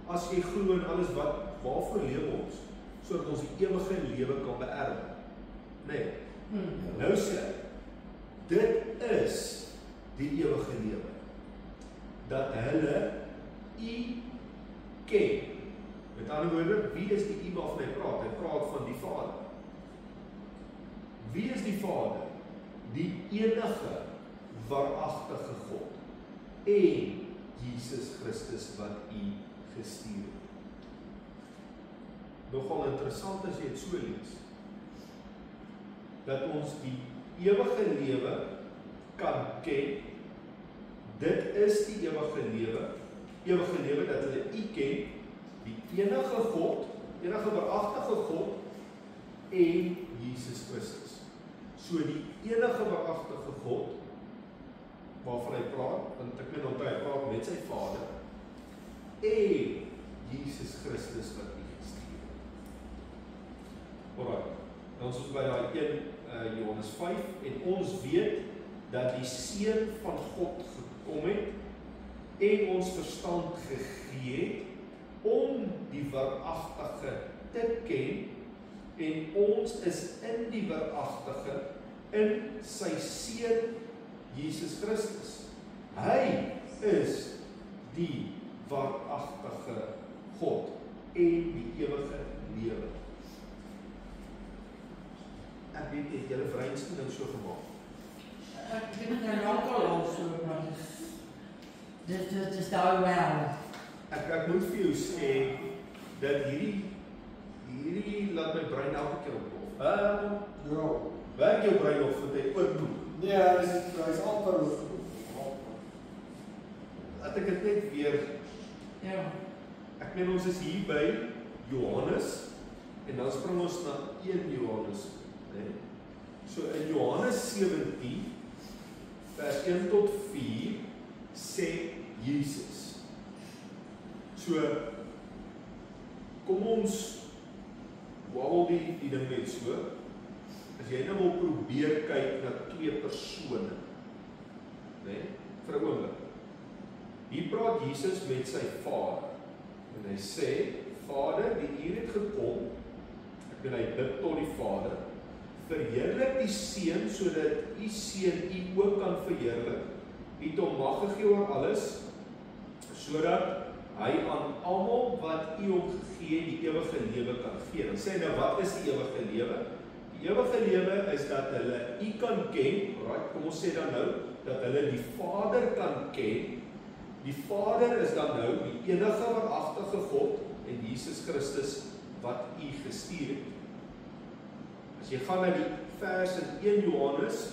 as jy glo in alles waarvoor lewe ons, sodat ons die ewige lewe kan beerwe. Nee. Nou sê hy, dit is die ewige lewe. Dat hulle u ken. Met ander woorde, wie is die u waarvan hy praat? Hy praat van die Vader. Wie is die Vader? Die enige waaragtige God en Jesus Christus wat u gestuur het. Nogal interessant as jy dit so lees, dat ons die ewige lewe kan ken. Dit is die ewige lewe dat hulle u ken, die enige God, enige waaragtige God en Jesus Christus. So die enige waaragtige God waarvan hy praat, want ek meen hy praat met sy Vader en Jesus Christus wat hy gestuur het. Alright, dan is ons by daai 1 Johannes 5 en ons weet dat die Seun van God gekom het en ons verstand gegee het om die waaragtige te ken, en ons is in die waaragtige in sy Seun Jesus Christus. Hy is die waaragtige God en die ewige lewe. Ek weet nie, het julle vreins nie nou so gemaak? Ek dink nou lankal al so, maar dit is daai wel. Ek moet vir jou sê dat hierdie laat my brein elke keer ophof. Ja. Werk jou brein op vir jy oordoen. Nee, hy is amper. Laat ek dit net weer. Ja. Ek meen ons is hier by Johannes en dan spring ons na 1 Johannes, né? So in Johannes 17 vers 1 tot 4 sê Jesus. So kom ons wou die ding net so. As jy nou wil probeer kyk na 2 persone, né? Vir 'n oomblik. Hier praat Jesus met sy Vader. En hy sê, Vader, die uur het gekom, ek bedoel hy bid tot die Vader, verheerlik die Seun, sodat die Seun u ook kan verheerlik, u het hom mag gegee oor alles, sodat hy aan almal wat u hom gegee die ewige lewe kan gee. Dan sê hy nou, wat is die ewige lewe? Die ewige lewe is dat hulle u kan ken, right? Kom ons sê dan nou, dat hulle die Vader kan ken. Die Vader is dan nou die enige waaragtige God en Jesus Christus wat u gestuur het. As jy gaan na die vers in 1 Johannes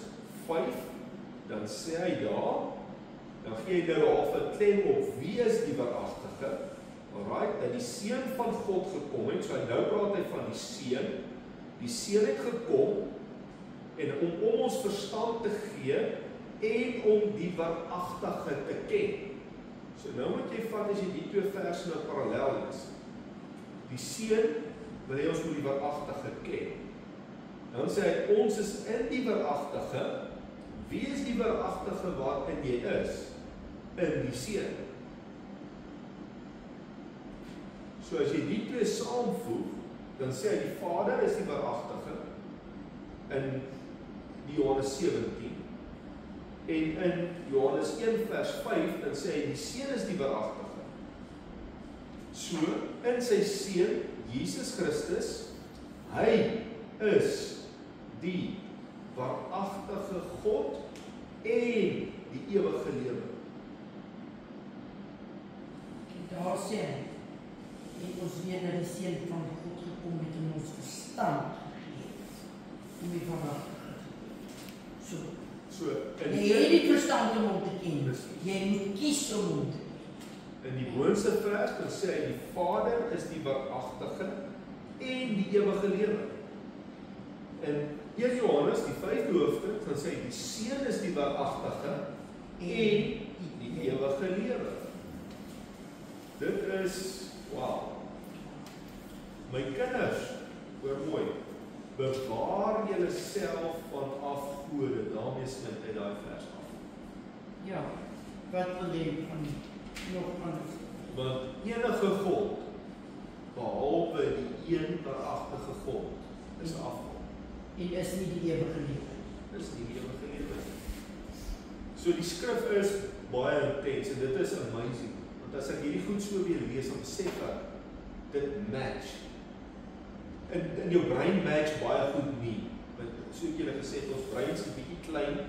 5, dan sê hy daar, dan gee hy nou half 'n klem op wie is die waaragtige, alright, dat die Seun van God gekom het, so nou praat hy van die Seun het gekom, en om ons verstand te gee, en om die waaragtige te ken. So nou moet jy vat as jy die 2 verse nou parallel lees. Die Seun wil hy ons moet die waaragtige ken. Dan sê hy, ons is in die waaragtige. Wie is die waaragtige waarin jy is? In die Seun. So as jy die twee saamvoeg, dan sê hy die Vader is die waaragtige in die Johannes 17 en in Johannes 1 vers 5 dan sê hy die Seun is die waaragtige. So in sy Seun Jesus Christus, hy is die waaragtige God en die ewige lewe. Daar sê hy, en ons weet dat die Seun van God gekom het en ons verstand gegee om die waaragtige te ken. So in Jy het die verstand om hom te ken. Precies. Jy moet kies om hom te ken. In die boonste vers dan sê hy die Vader is die waaragtige en die ewige lewe. In 1 Johannes die 5de hoofstuk dan sê hy die Seun is die waaragtige en die ewige lewe. Dit is wow. My kinders, hoor mooi, bewaar julle self van afgode, daarmee sluit uit daai vers af. Ja, wat wil jy van nog anders? Want enige God, behalwe die een waaragtige God, is afgod. En is nie die ewige lewe. Dis die ewige lewe. So die skrif is baie intens en dit is amazing. Want as ek hierdie goed so weer lees, dan besef ek, dit match. In jou brein match baie goed nie. Want so ek julle gesê, ons brein is 'n bietjie klein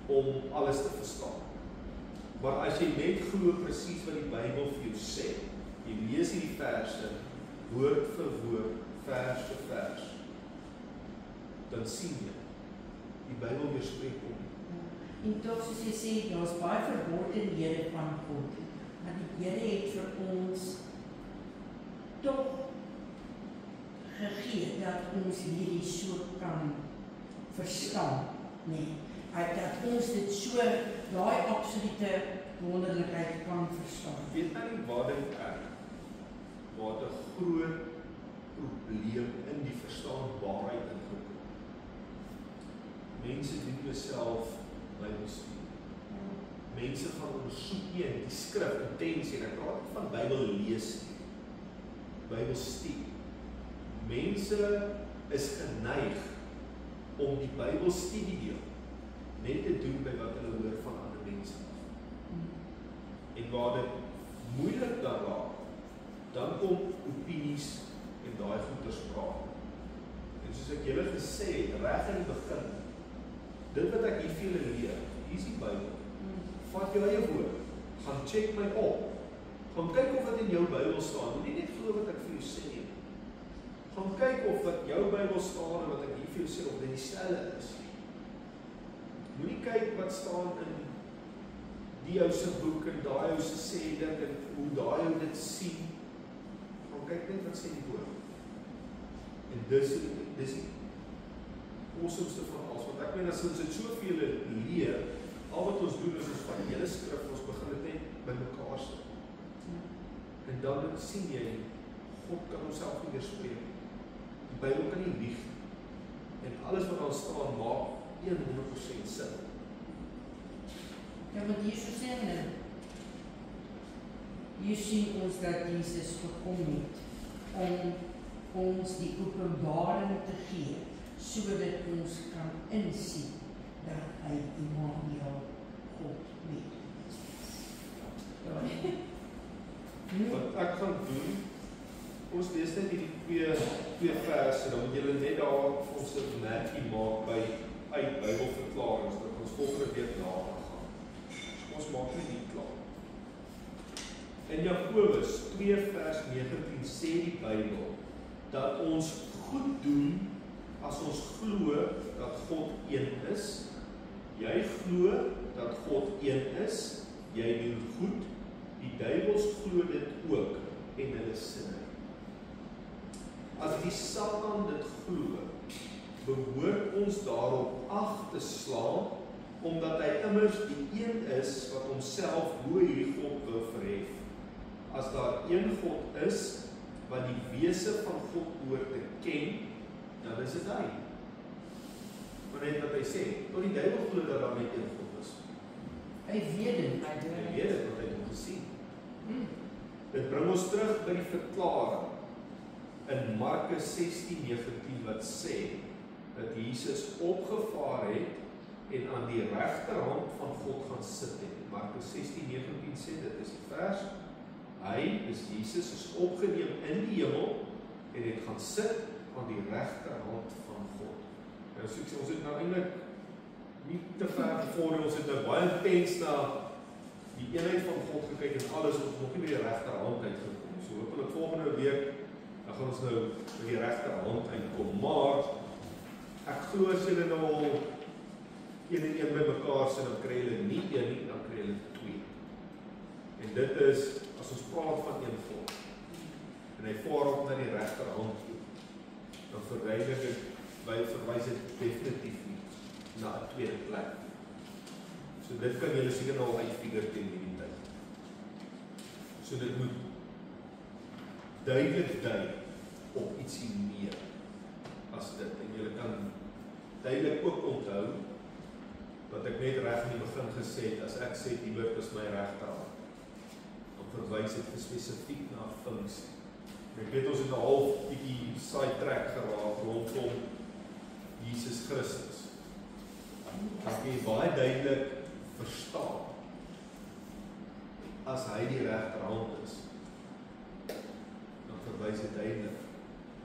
om alles te verstaan. Maar as jy net glo presies wat die Bybel vir jou sê, jy lees hierdie verse, woord vir woord, vers vir vers, dan sien jy, die Bybel weerspreek hom. En tog soos jy sê, daar's baie verborgenhede van God. Maar die Here het vir ons tog gegee dat ons hierdie so kan verstaan, nee. Dat ons dit so, daai absolute wonderlikheid kan verstaan. Weet nou nie waar dink ek, waar 'n groot probleem in die verstaanbaarheid ingekom. Mense doen jouself Bybelstudie. Mense gaan ondersoek nie die skrif intens en ek praat nie van Bybel lees nie. Bybelstudie. Mense is geneig om die Bybelstudie deel net te doen by wat hulle hoor van ander mense. En waar dit moeilik dan raak, dan kom opinies en daai goeters praat. En soos ek julle gesê het, reg in die begin, dit wat ek hier vir julle leer, hier is die Bybel. Vat jou eie woord, gaan check my op, gaan kyk of wat in jou Bybel staan, moet nie net glo wat ek vir jou sê nie. Gaan kyk of wat jou Bybel staan en wat ek hier vir jou sê, of dit dieselfde is. Moenie kyk wat staan in die ou se boek en daai ou se sê dit en hoe daai ou dit sien. Gaan kyk net wat sê die woord. En dis die awesomeste van alles, want ek meen as ons dit soveel leer, al wat ons doen is ons van die hele skrif, ons begin dit net by mekaar sit. En dan sien jy, God kan homself nie weerspreek. Die Bybel kan nie lieg. En alles wat daar staan maak 100% sin. Ja, want hier so sê hulle, hier sien ons dat Jesus gekom het om ons die openbaring te gee, sodat ons kan insien dat hy Immanuel God met ons is. Wat ek gaan doen, ons lees net hierdie twee verse, dan moet julle net daar ons 'n merkie maak by uit Bybelverklaringe, dat ons volgende week nader gaan. Ons maak net nie klaar. In Jakobus 2 vers 19 sê die Bybel dat ons goed doen as ons glo dat God een is. Jy glo dat God een is, jy doen goed. Die duiwels glo dit ook en hulle sin. As die Satan dit glo, behoort ons daarop ag te slaan, omdat hy immers die een is wat homself bo hierdie God wil verhef. As daar een God is, wat die wese van God behoort te ken, dan is dit hy. Maar net wat hy sê, tot die duiwel glo dat daar net een God is. Hy weet dit. Hy weet dit, wat hy het gesien. Dit bring ons terug by die verklaring in Markus 16:19 wat sê dat Jesus opgevaar het en aan die regterhand van God gaan sit het. Markus 16:19 sê dit is die vers. Hy, dis Jesus, is opgeneem in die hemel en het gaan sit aan die regterhand van God. Nou so ek sê, ons het nou eintlik nie te ver gevorder, ons het nou baie intens na die eenheid van God gekyk en alles, ons nog nie by die regterhand uitgekom. So hopelik volgende week dan gaan ons nou by die regterhand uitkom, maar ek glo as julle nou al een en een by mekaar sit, dan kry julle nie een nie, dan kry julle twee. En dit is, as ons praat van een God, en hy vaar op na die regterhand toe, dan verduidelik dit, verwys dit definitief nie na 'n tweede plek. So dit kan julle seker nou al uitfigure teen hierdie tyd. So dit moet duidelik dui op ietsie meer as dit. En julle kan duidelik ook onthou wat ek net reg in die begin gesê het, as ek sê die woord is my regterhand, dan verwys dit spesifiek na 'n funksie. Ek weet ons het 'n half bietjie sidetrack geraak rondom Jesus Christus. Dat jy baie duidelik verstaan as hy die regterhand is, dan verwys dit duidelik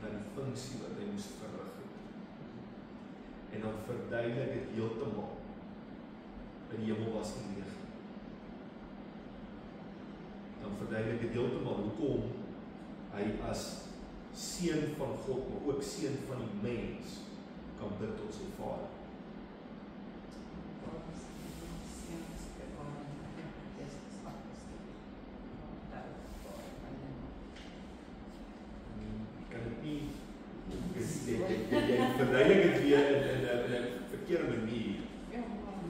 na die funksie wat hy moes verrig het. En dan verduidelik dit heeltemal in die hemel was nie leeg. Dan verduidelik dit heeltemal hoekom hy as seun van God, maar ook seun van die mens kan bid tot sy Vader. Kan dit nie jy verduidelik dit weer in 'n verkeerde manier.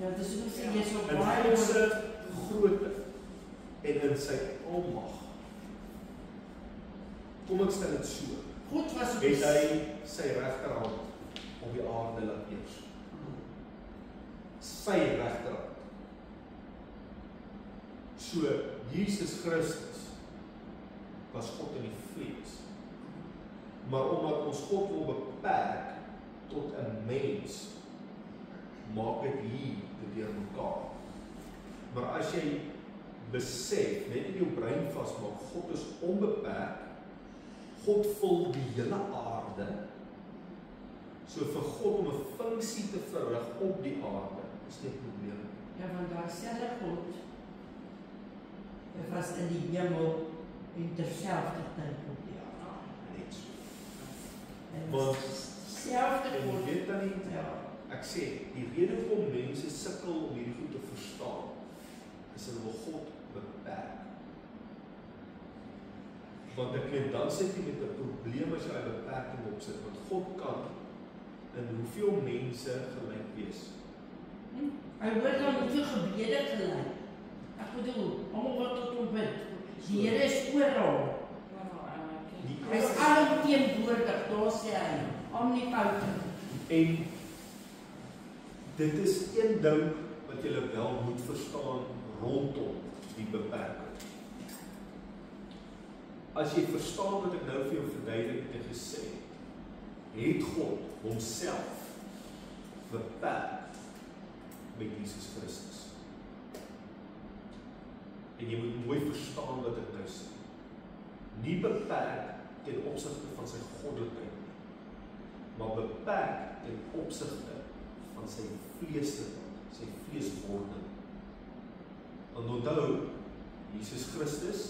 Ja, dis hoe sê jy so In baie God se grootte en in sy almag. Kom ek stel dit so. God was op Het hy sy regterhand op die aarde laat heers. Sy regterhand. So Jesus Christus was God in die vlees. Maar omdat ons God wil beperk tot 'n mens, maak dit hier deur mekaar. Maar as jy besef, net in jou brein vasmaak, God is onbeperk. God vul die hele aarde. So vir God om 'n funksie te verrig op die aarde, is nie 'n probleem. Ja, want daar selfe God, hy was in die hemel en terselfdertyd op die aarde. Net so. En Want selfde en God. jy weet dan nie, Ja. ek sê, die rede hoekom mense sukkel om hierdie goed te verstaan, is hulle wil God beperk. Want ek weet, dan sit jy met 'n probleem as jy 'n beperking opsit, want God kan in hoeveel mense gelyk wees. Hy word dan hoeveel gebede gelyk. Ek bedoel, almal wat tot hom bid. Die Here is oral. Hy is alomteenwoordig, daar sê hy, omnipotent. En dit is een ding wat jy wel moet verstaan rondom die beperking. As jy verstaan wat ek nou vir jou verduidelik het gesê, het God homself beperk met Jesus Christus. En jy moet mooi verstaan wat ek nou sê. Nie beperk ten opsigte van sy goddelikheid nie, maar beperk ten opsigte van sy vleeslikheid, sy vleeswording. Want onthou, Jesus Christus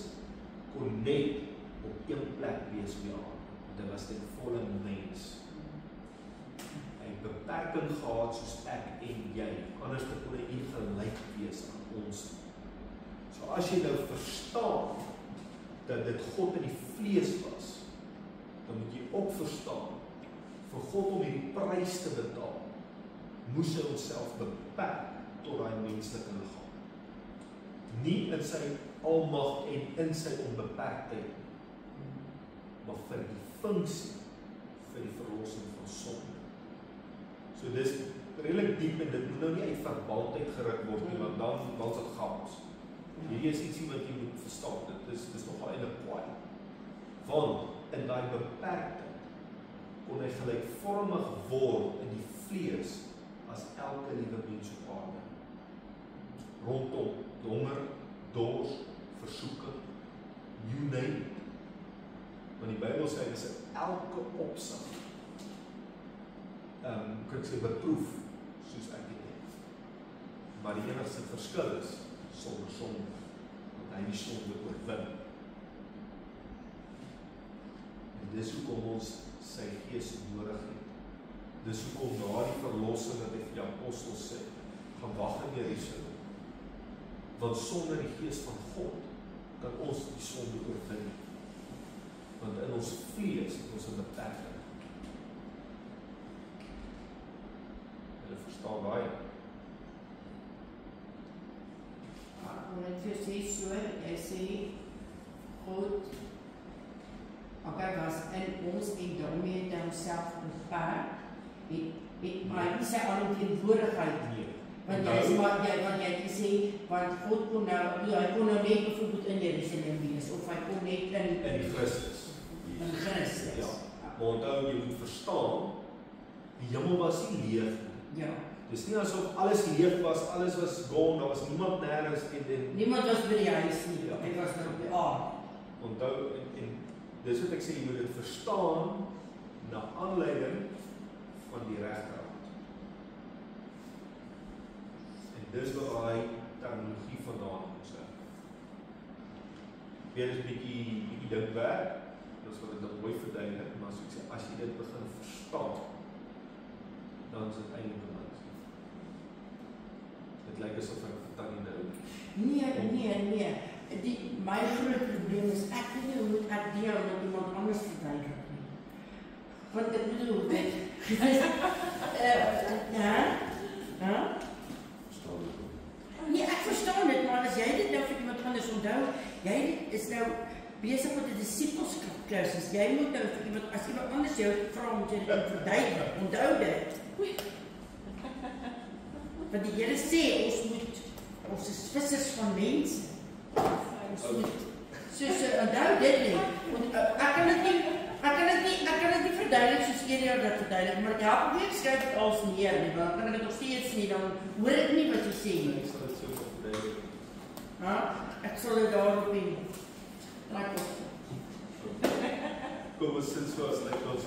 kon net op een plek wees op die aarde, want hy was ten volle mens. Hy het beperking gehad soos ek en jy, anders kon hy nie gelyk wees aan ons. So as jy nou verstaan dat dit God in die vlees was, dan moet jy ook verstaan, vir God om hierdie prys te betaal, moes hy homself beperk tot daai menslike liggaam. Nie in sy almag en in sy onbeperktheid, maar vir die funksie, vir die verlossing van sonde. So dis redelik diep en dit moet nou nie uit verband uitgeruk word nie, want dan is dit chaos. Hierdie is ietsie wat jy moet verstaan. Dit is nogal eintlik kwaai. Want in daai beperking kon hy gelykvormig word in die vlees as elke liewe mens op aarde. Rondom honger, dors, versoeking, you name it. Want die Bybel sê dis in elke opsig kan ek sê beproef soos ek dit het. Maar die enigste verskil is sonder sonde, want hy die sonde oorwin. En dis hoekom ons sy gees nodig het. Dis hoekom daardie verlossing wat hy vir die apostels sê, gaan wag in Jerusalem. Want sonder die gees van God kan ons die sonde oorwin. Want in ons vlees het ons 'n beperking. Hulle verstaan baie. Omdat jy sê so, jy sê God was in ons en daarmee het hy homself beperk, het maar nie sy alomteenwoordigheid nie. Want jy het gesê, want God kon nou, hy kon nou net bijvoorbeeld in Jerusalem wees, of hy kon net in Christus. In Christus. Ja, maar onthou, jy moet verstaan, die hemel was nie leeg nie. Ja. Dis nie asof alles leeg was, alles was gone, daar was niemand nêrens en niemand was by die huis nie, ja. Hy was nou op die aarde. Onthou, en dis wat ek sê, jy moet dit verstaan na aanleiding van die regterhand. En dis waar daai terminologie vandaan kom sê. Weer is 'n bietjie dinkwerk, dis wat ek nou mooi verduidelik, maar soos ek sê, as jy dit begin verstaan, dan is dit eintlik amazing. Dit lyk asof ek vertel nie nou. Nee. My groot probleem is, ek weet nie hoe moet ek deel met iemand anders verduidelik nie. Want ek bedoel, dit nee, ek verstaan dit, maar as jy dit nou vir iemand anders onthou, jy is nou besig met 'n disipelskap kursus, jy moet nou vir iemand, as iemand anders jou vra om jy dit verduidelik, onthou dit. Want die Here sê, ons is vissers van mense. Ons moet, soos, onthou dit nie. Ek kan dit nie verduidelik soos Elia dat verduidelik, maar ja, probeer ek skryf dit als neer nie, want kan ek dit nog steeds nie, dan hoor ek nie wat jy sê nie. Ek sal dit so verduidelik. Ek sal dit daarop nie. Kom ons sit so as lyk ons